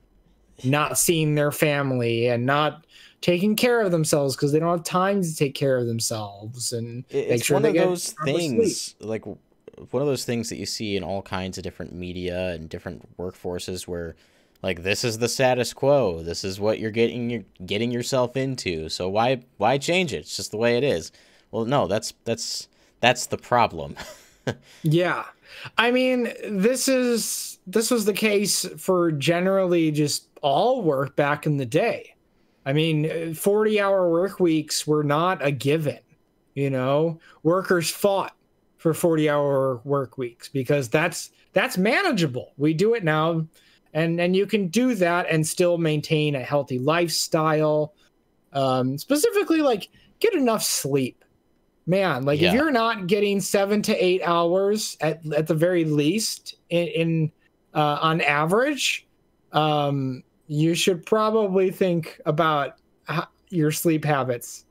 not seeing their family and not taking care of themselves because they don't have time to take care of themselves and make It's sure one they of get those proper sleep. things, like one of those things that you see in all kinds of different media and different workforces where, like, this is the status quo. This is what you're getting yourself into. So why change it? It's just the way it is. Well, no, that's the problem. Yeah. I mean, this was the case for generally just all work back in the day. I mean, 40-hour work weeks were not a given, you know. Workers fought for 40-hour work weeks because that's manageable. We do it now, and you can do that and still maintain a healthy lifestyle. Specifically, like, get enough sleep. Man, like if Yeah. you're not getting 7 to 8 hours at the very least in on average, you should probably think about your sleep habits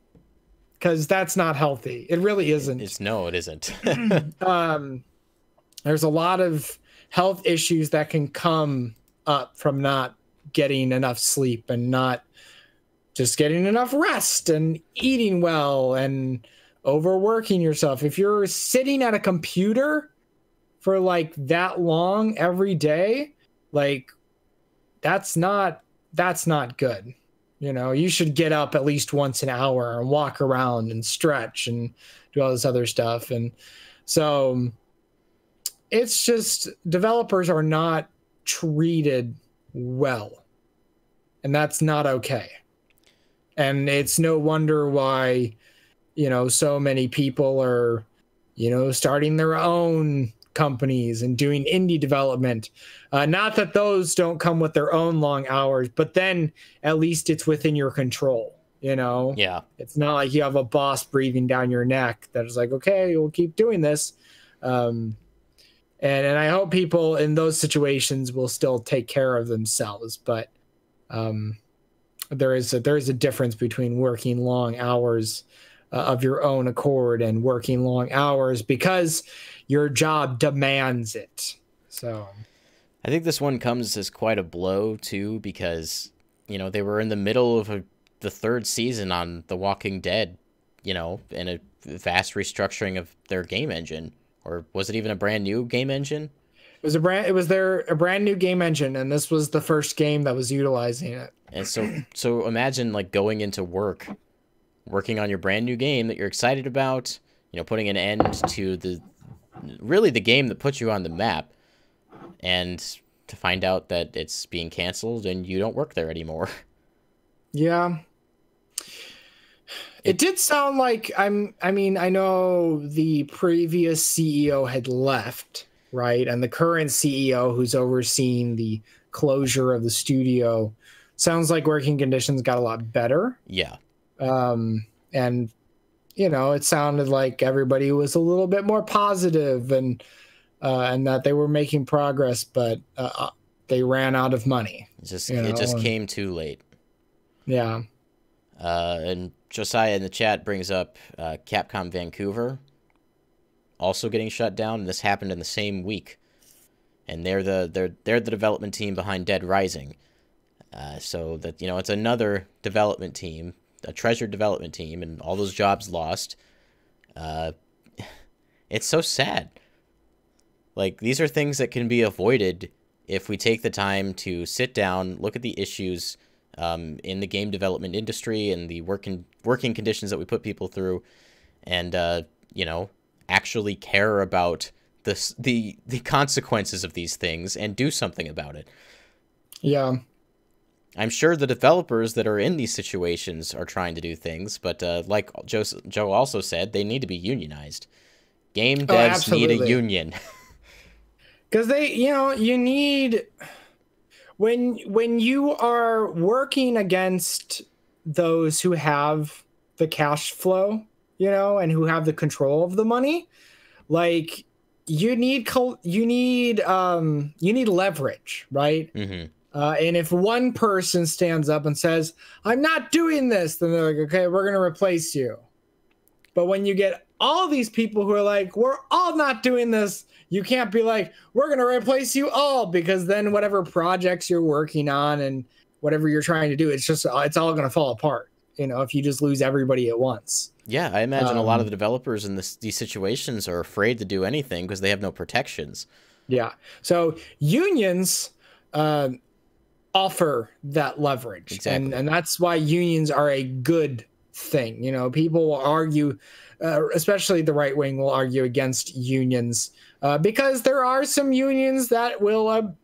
because that's not healthy. It really isn't. No, it isn't. There's a lot of health issues that can come up from not getting enough sleep and not just getting enough rest and eating well and overworking yourself. If you're sitting at a computer for like that long every day, like that's not good. You know, you should get up at least once an hour and walk around and stretch and do all this other stuff. And so it's just developers are not treated well, and that's not okay. And it's no wonder why, you know, so many people are, you know, starting their own companies and doing indie development. Not that those don't come with their own long hours, but then at least it's within your control, you know? Yeah. It's not like you have a boss breathing down your neck that is like, okay, we'll keep doing this. And I hope people in those situations will still take care of themselves. But there is a difference between working long hours of your own accord and working long hours because your job demands it. So I think this one comes as quite a blow too, because, you know, they were in the middle of the third season on The Walking Dead, you know, and a vast restructuring of their game engine. Or was it even a brand new game engine? It was a brand new game engine, and this was the first game that was utilizing it. And so imagine like going into working on your brand new game that you're excited about, you know, putting an end to the game that puts you on the map, and to find out that it's being canceled and you don't work there anymore. Yeah. It did sound like I mean, I know the previous CEO had left, right? And the current CEO who's overseeing the closure of the studio sounds like working conditions got a lot better. Yeah. And you know, it sounded like everybody was a little bit more positive and that they were making progress, but they ran out of money. It just came too late. Yeah. And Josiah in the chat brings up Capcom Vancouver also getting shut down, and this happened in the same week. And they're the development team behind Dead Rising. So that, you know, it's another development team, a treasured development team, and all those jobs lost. It's so sad. Like, these are things that can be avoided if we take the time to sit down, look at the issues in the game development industry and the working conditions that we put people through, and you know, actually care about the consequences of these things and do something about it. Yeah. I'm sure the developers that are in these situations are trying to do things, but like Joe also said, they need to be unionized. Game devs need a union. Because you need, when you are working against those who have the cash flow, you know, and who have the control of the money, like, you need leverage, right? Mm-hmm. And if one person stands up and says, "I'm not doing this," then they're like, "Okay, we're going to replace you." But when you get all these people who are like, "We're all not doing this," you can't be like, "We're going to replace you all," because then whatever projects you're working on and whatever you're trying to do, it's all going to fall apart. You know, if you just lose everybody at once. Yeah, I imagine a lot of the developers in these situations are afraid to do anything because they have no protections. Yeah. So unions offer that leverage, Exactly. and that's why unions are a good thing. You know, people will argue, especially the right wing will argue against unions because there are some unions that will.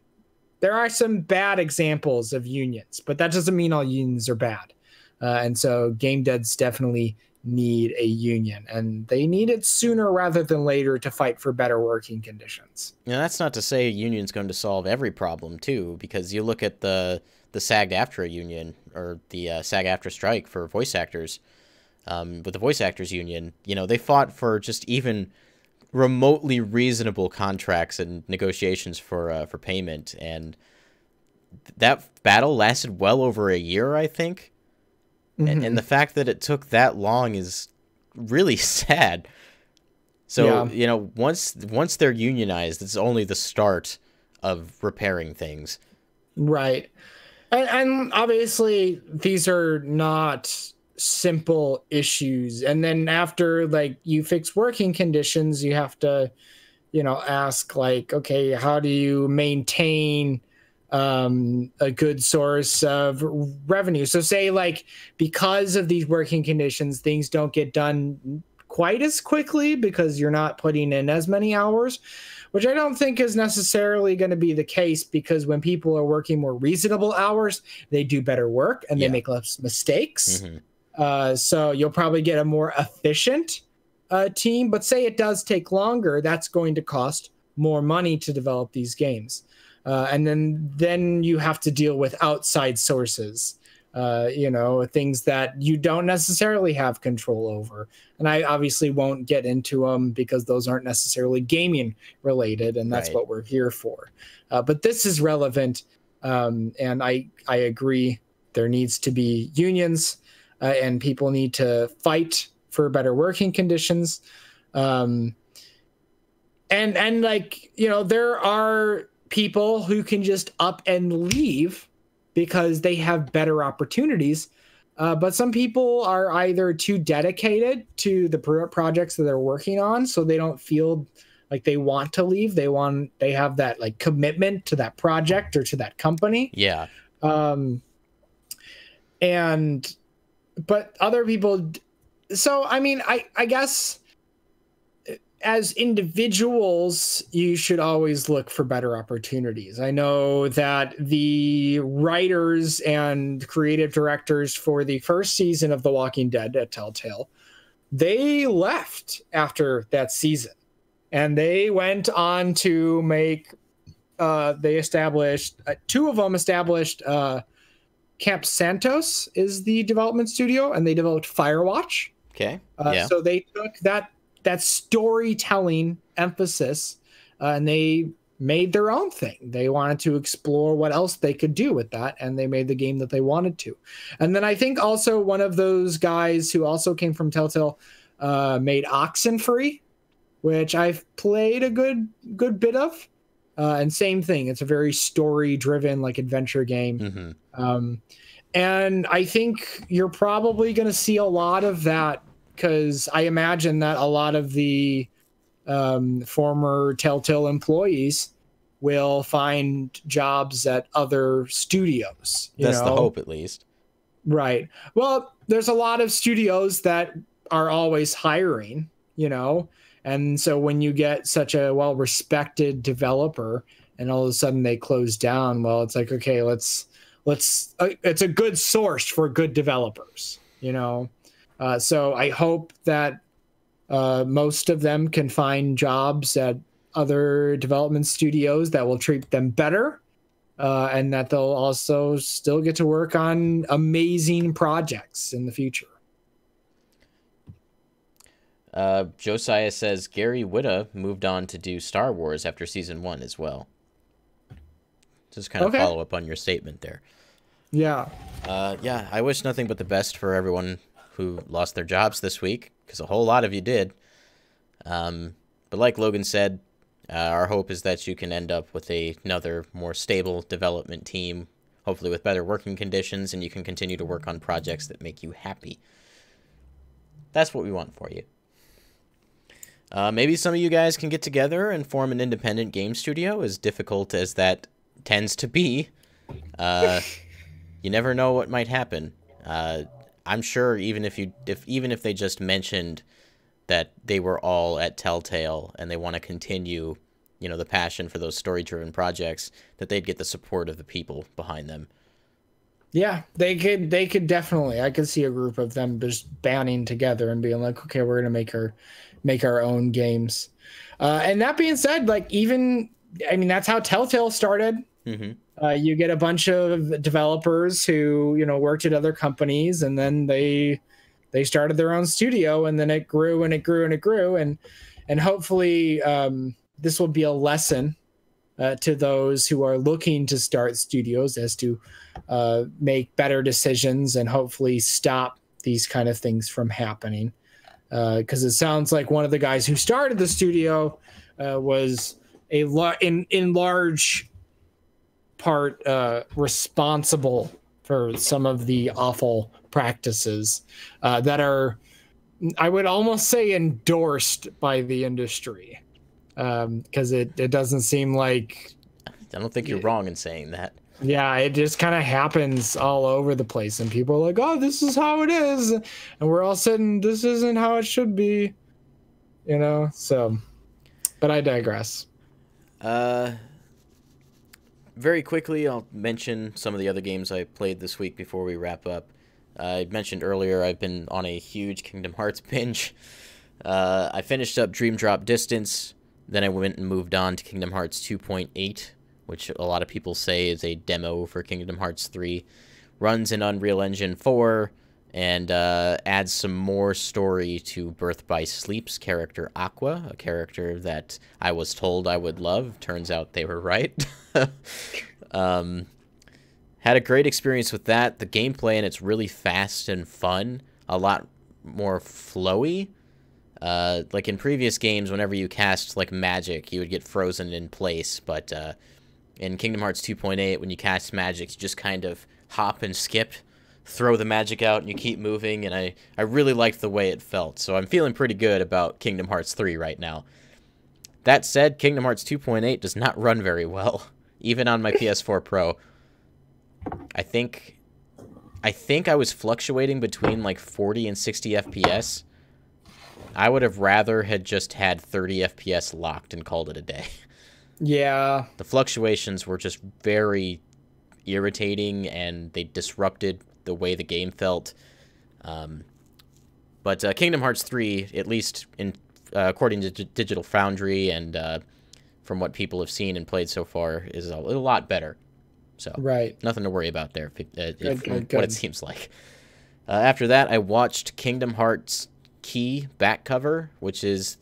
There are some bad examples of unions, but that doesn't mean all unions are bad. And so game devs definitely need a union, and they need it sooner rather than later to fight for better working conditions. You know, that's not to say a union's going to solve every problem too, because you look at the SAG-AFTRA union or the SAG-AFTRA strike for voice actors. With the voice actors union, you know, they fought for just even remotely reasonable contracts and negotiations for payment, and that battle lasted well over a year, I think. And the fact that it took that long is really sad. So, Yeah. you know, once they're unionized, it's only the start of repairing things. Right. And obviously these are not simple issues. And then after like you fix working conditions, you have to, you know, ask like, okay, how do you maintain a good source of revenue? So say like because of these working conditions, things don't get done quite as quickly because you're not putting in as many hours, which I don't think is necessarily going to be the case, because when people are working more reasonable hours, they do better work and they make less mistakes. So you'll probably get a more efficient team. But say it does take longer, that's going to cost more money to develop these games. And then you have to deal with outside sources, you know, things that you don't necessarily have control over. And I obviously won't get into them because those aren't necessarily gaming related, and that's what we're here for. But this is relevant, and I agree. There needs to be unions, and people need to fight for better working conditions. And like, you know, there are people who can just up and leave because they have better opportunities. But some people are either too dedicated to the projects that they're working on, so they don't feel like they want to leave. They have that like commitment to that project or to that company. Yeah. But other people. So, I mean, I guess as individuals, you should always look for better opportunities. I know that the writers and creative directors for the first season of The Walking Dead at Telltale, they left after that season, and they went on to make, they established, two of them established, Camp Santos is the development studio, and they developed Firewatch. Okay. So they took that storytelling emphasis, and they made their own thing. They wanted to explore what else they could do with that, and they made the game that they wanted to. And then I think also one of those guys who also came from Telltale made Oxenfree, which I've played a good bit of. And same thing, it's a very story-driven, like, adventure game. And I think you're probably going to see a lot of that, because I imagine that a lot of the former Telltale employees will find jobs at other studios. That's the hope, at least. Right. Well, there's a lot of studios that are always hiring, you know, and so when you get such a well-respected developer and all of a sudden they close down, well, it's like, okay, let's it's a good source for good developers, you know. So I hope that most of them can find jobs at other development studios that will treat them better, and that they'll also still get to work on amazing projects in the future. Josiah says Gary Whitta moved on to do Star Wars after season 1 as well. Just kind of Okay. follow up on your statement there. Yeah. Yeah, I wish nothing but the best for everyone who lost their jobs this week, because a whole lot of you did. But like Logan said, our hope is that you can end up with another more stable development team, hopefully with better working conditions, and you can continue to work on projects that make you happy. That's what we want for you. Maybe some of you guys can get together and form an independent game studio, as difficult as that tends to be. You never know what might happen. I'm sure even if they just mentioned that they were all at Telltale and they want to continue, the passion for those story-driven projects, that they'd get the support of the people behind them. Yeah, they could definitely. I could see a group of them just banding together and being like, okay, we're gonna make our own games. And that being said, that's how Telltale started. Mm-hmm. You get a bunch of developers who worked at other companies, and then they started their own studio, and then it grew and it grew and it grew, and hopefully this will be a lesson to those who are looking to start studios as to make better decisions and hopefully stop these kind of things from happening. Because it sounds like one of the guys who started the studio was in large part responsible for some of the awful practices that are, I would almost say, endorsed by the industry. Because it doesn't seem like... I don't think you're wrong in saying that. Yeah, it just kind of happens all over the place, and people are like, oh, this is how it is, and we're all sitting, this isn't how it should be, so, but I digress. Very quickly, I'll mention some of the other games I played this week before we wrap up. I mentioned earlier I've been on a huge Kingdom Hearts binge. I finished up Dream Drop Distance, then I went and moved on to Kingdom Hearts 2.8, which a lot of people say is a demo for Kingdom Hearts 3. Runs in Unreal Engine 4, and adds some more story to Birth by Sleep's character Aqua, a character that I was told I would love. Turns out they were right. Had a great experience with that. The gameplay, and it's really fast and fun, a lot more flowy. Like in previous games, whenever you cast magic, you would get frozen in place, but in Kingdom Hearts 2.8, when you cast magic, you just kind of hop and skip, throw the magic out, and you keep moving, and I really liked the way it felt, so I'm feeling pretty good about Kingdom Hearts 3 right now. That said, Kingdom Hearts 2.8 does not run very well, even on my PS4 Pro. I think I was fluctuating between 40 and 60 FPS. I would have rather had just had 30 FPS locked and called it a day. Yeah. The fluctuations were just very irritating, and they disrupted the way the game felt. But Kingdom Hearts 3, at least according to Digital Foundry and from what people have seen and played so far, is a lot better. So right. Nothing to worry about there, Good. what it seems like. After that, I watched Kingdom Hearts Key back cover, which is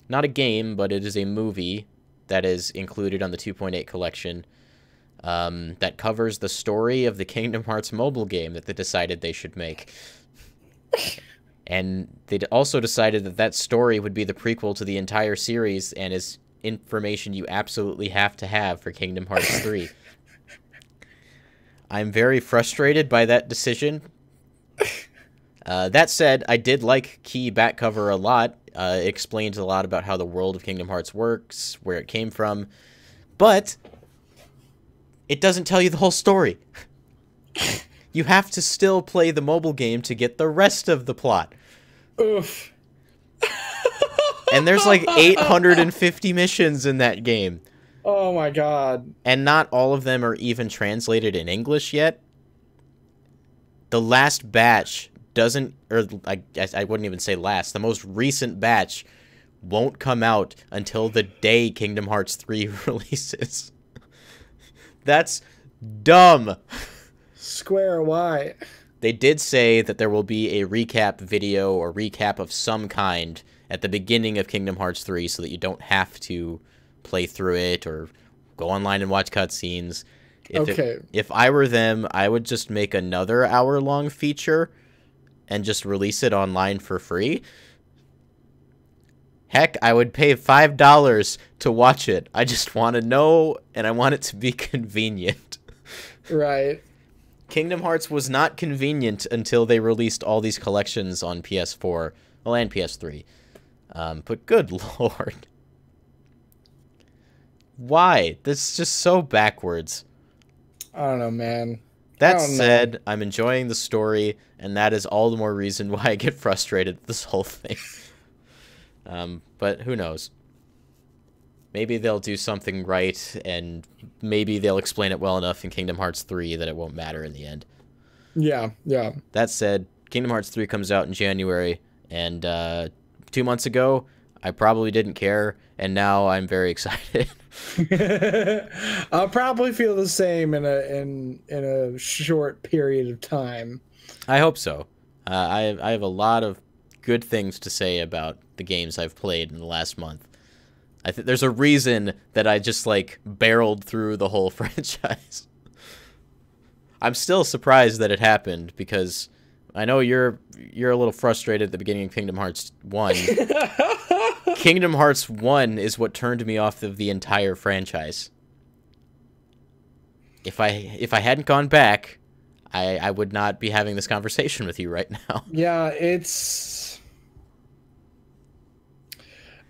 not a game, but it is a movie that is included on the 2.8 collection, that covers the story of the Kingdom Hearts mobile game that they decided they should make. And they also decided that story would be the prequel to the entire series and is information you absolutely have to have for Kingdom Hearts 3. I'm very frustrated by that decision. That said, I did like Key back cover a lot. It explains a lot about how the world of Kingdom Hearts works, where it came from, but it doesn't tell you the whole story. You have to still play the mobile game to get the rest of the plot. Oof. And there's 850 missions in that game. Oh my god. And not all of them are even translated in English yet. The last batch doesn't, or I guess I wouldn't even say last, the most recent batch won't come out until the day Kingdom Hearts 3 releases. That's dumb. Square why? They did say that there will be a recap video or recap of some kind at the beginning of Kingdom Hearts 3 so that you don't have to play through it or go online and watch cutscenes. If I were them, I would just make another hour-long feature and just release it online for free. Heck, I would pay $5 to watch it. I just want to know, and I want it to be convenient. Right. Kingdom Hearts was not convenient until they released all these collections on PS4, well, and PS3. But good lord. Why? This is just so backwards. I don't know, man. That said, I'm enjoying the story, and that is all the more reason why I get frustrated with this whole thing. But who knows? Maybe they'll do something right, and maybe they'll explain it well enough in Kingdom Hearts 3 that it won't matter in the end. Yeah, yeah. That said, Kingdom Hearts 3 comes out in January, and 2 months ago, I probably didn't care, and now I'm very excited. I'll probably feel the same in a short period of time. I hope so. I have a lot of good things to say about the games I've played in the last month. I think there's a reason that I just like barreled through the whole franchise. I'm still surprised that it happened because I know you're a little frustrated at the beginning of Kingdom Hearts 1. Kingdom Hearts 1 is what turned me off of the entire franchise. If I hadn't gone back, I would not be having this conversation with you right now. Yeah, it's...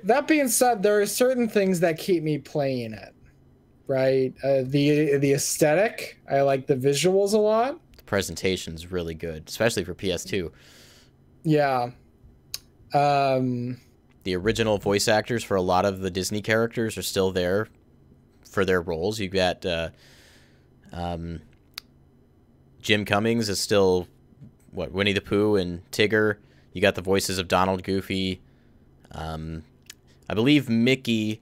That being said, there are certain things that keep me playing it, right? The aesthetic, I like the visuals a lot. The presentation's really good, especially for PS2. Yeah. The original voice actors for a lot of the Disney characters are still there for their roles. You got Jim Cummings is still Winnie the Pooh and Tigger. You got the voices of Donald, Goofy. I believe Mickey,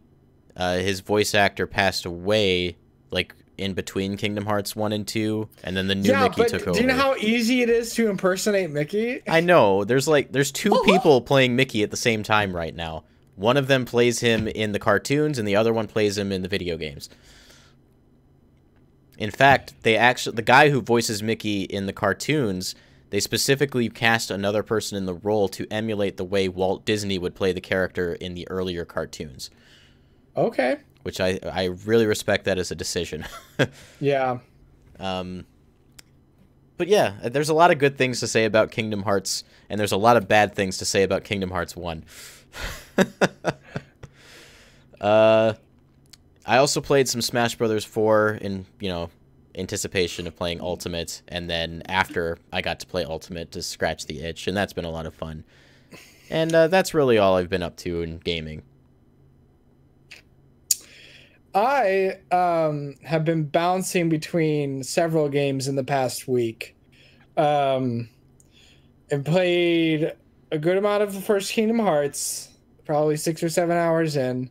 his voice actor passed away like in between Kingdom Hearts 1 and 2, and then the new Mickey took over. Do you know how easy it is to impersonate Mickey? I know. There's two people playing Mickey at the same time right now. One of them plays him in the cartoons, and the other one plays him in the video games. In fact, the guy who voices Mickey in the cartoons, they specifically cast another person in the role to emulate the way Walt Disney would play the character in the earlier cartoons. Okay. Which I really respect that as a decision. Yeah. But yeah, there's a lot of good things to say about Kingdom Hearts, and there's a lot of bad things to say about Kingdom Hearts 1. I also played some Smash Brothers 4 in, anticipation of playing Ultimate, and then after I got to play Ultimate to scratch the itch, and that's been a lot of fun. And that's really all I've been up to in gaming. I have been bouncing between several games in the past week. And played a good amount of the first Kingdom Hearts, probably 6 or 7 hours in.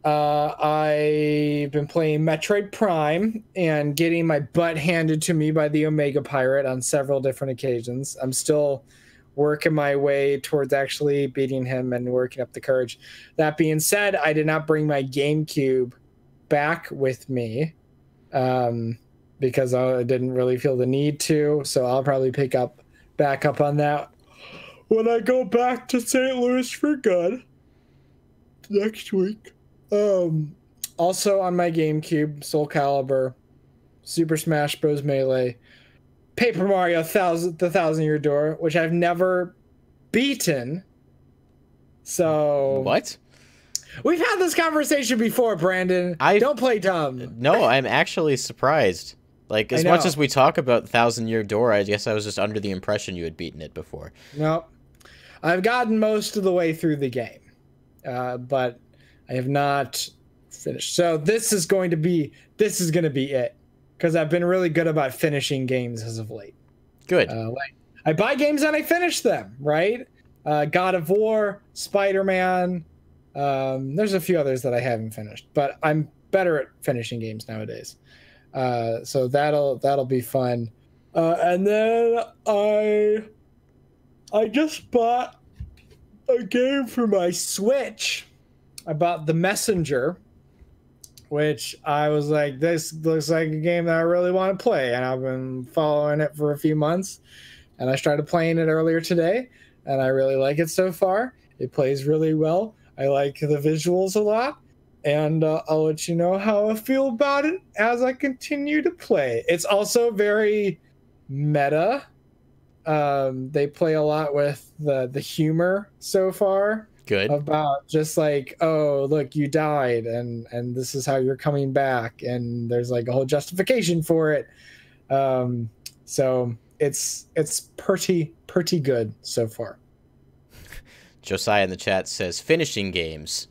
I've been playing Metroid Prime and getting my butt handed to me by the Omega Pirate on several different occasions. I'm still working my way towards actually beating him and working up the courage. That being said, I did not bring my GameCube back with me because I didn't really feel the need to, so I'll probably back up on that when I go back to St. Louis for good next week. Also on my GameCube, Soul Calibur, Super Smash Bros. Melee, Paper Mario the Thousand Year Door, which I've never beaten. So what? We've had this conversation before, Brandon. Don't play dumb. No, I'm actually surprised. Like, as much as we talk about Thousand Year Door, I guess I was just under the impression you had beaten it before. No. I've gotten most of the way through the game. But I have not finished. So this is going to be it. Because I've been really good about finishing games as of late. Good. I buy games and I finish them, right? God of War, Spider-Man. There's a few others that I haven't finished, but I'm better at finishing games nowadays. So that'll be fun. And then I just bought a game for my Switch. I bought The Messenger, which I was like, this looks like a game that I really want to play, and I've been following it for a few months, and I started playing it earlier today, and I really like it so far. It plays really well. I like the visuals a lot, and I'll let you know how I feel about it as I continue to play. It's also very meta. They play a lot with the humor so far. Good. About just like, oh, look, you died, and this is how you're coming back, and there's like a whole justification for it. So it's pretty good so far. Josiah in the chat says finishing games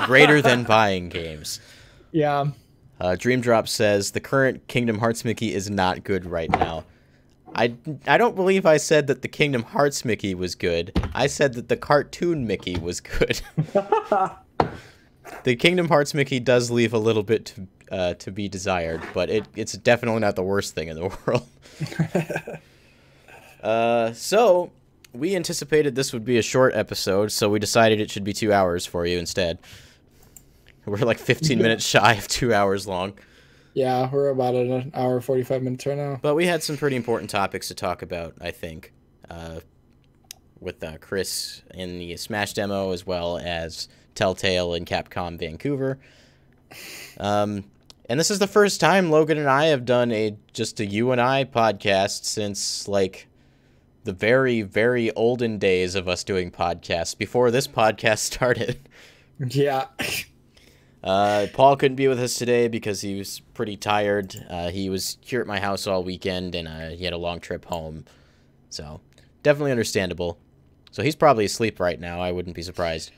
greater than buying games. Yeah. Dream Drop says the current Kingdom Hearts Mickey is not good right now. I don't believe I said that the Kingdom Hearts Mickey was good. I said that the cartoon Mickey was good. The Kingdom Hearts Mickey does leave a little bit to be desired, but it's definitely not the worst thing in the world. So we anticipated this would be a short episode, so we decided it should be 2 hours for you instead. We're like 15 minutes shy of 2 hours long. Yeah, we're about at an hour 45 minutes right now. But we had some pretty important topics to talk about, I think, with Chris in the Smash demo, as well as Telltale and Capcom Vancouver. And this is the first time Logan and I have done just a you and I podcast since, like, the very, very olden days of us doing podcasts, before this podcast started. Yeah. Paul couldn't be with us today because he was pretty tired. He was here at my house all weekend, and he had a long trip home. So, definitely understandable. So he's probably asleep right now. I wouldn't be surprised.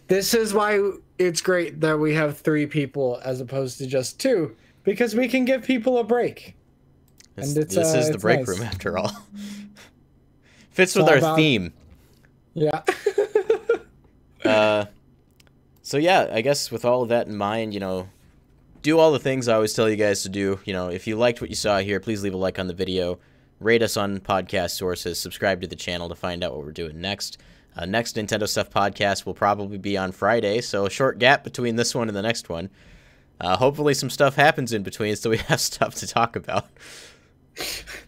This is why it's great that we have 3 people as opposed to just 2, because we can give people a break. This is the break room, after all. Fits with our theme. Yeah. So yeah, I guess with all of that in mind, you know, do all the things I always tell you guys to do. You know, if you liked what you saw here, please leave a like on the video, rate us on podcast sources, subscribe to the channel to find out what we're doing next. Next Nintendo Stuff podcast will probably be on Friday, so a short gap between this one and the next one. Hopefully some stuff happens in between so we have stuff to talk about.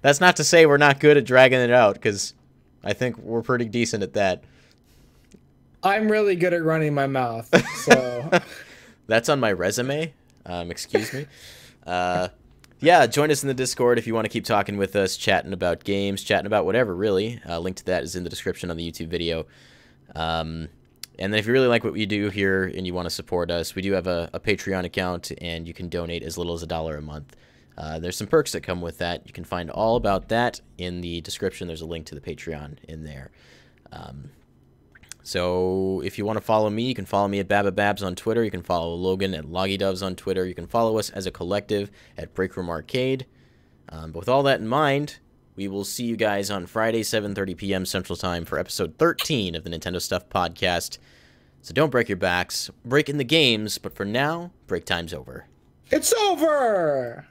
That's not to say we're not good at dragging it out, because I think we're pretty decent at that. I'm really good at running my mouth, so... That's on my resume. Excuse me. Yeah, join us in the Discord if you want to keep talking with us, chatting about games, chatting about whatever, really. Link to that is in the description on the YouTube video. And then if you really like what we do here and you want to support us, we do have a Patreon account, and you can donate as little as $1 a month. There's some perks that come with that. You can find all about that in the description. There's a link to the Patreon in there. So if you want to follow me, you can follow me at Babababs on Twitter. You can follow Logan at LoggyDoves on Twitter. You can follow us as a collective at Breakroom Arcade. But with all that in mind, we will see you guys on Friday, 7:30 p.m. Central Time for episode 13 of the Nintendo Stuff Podcast. So don't break your backs. Break in the games, but for now, break time's over. It's over!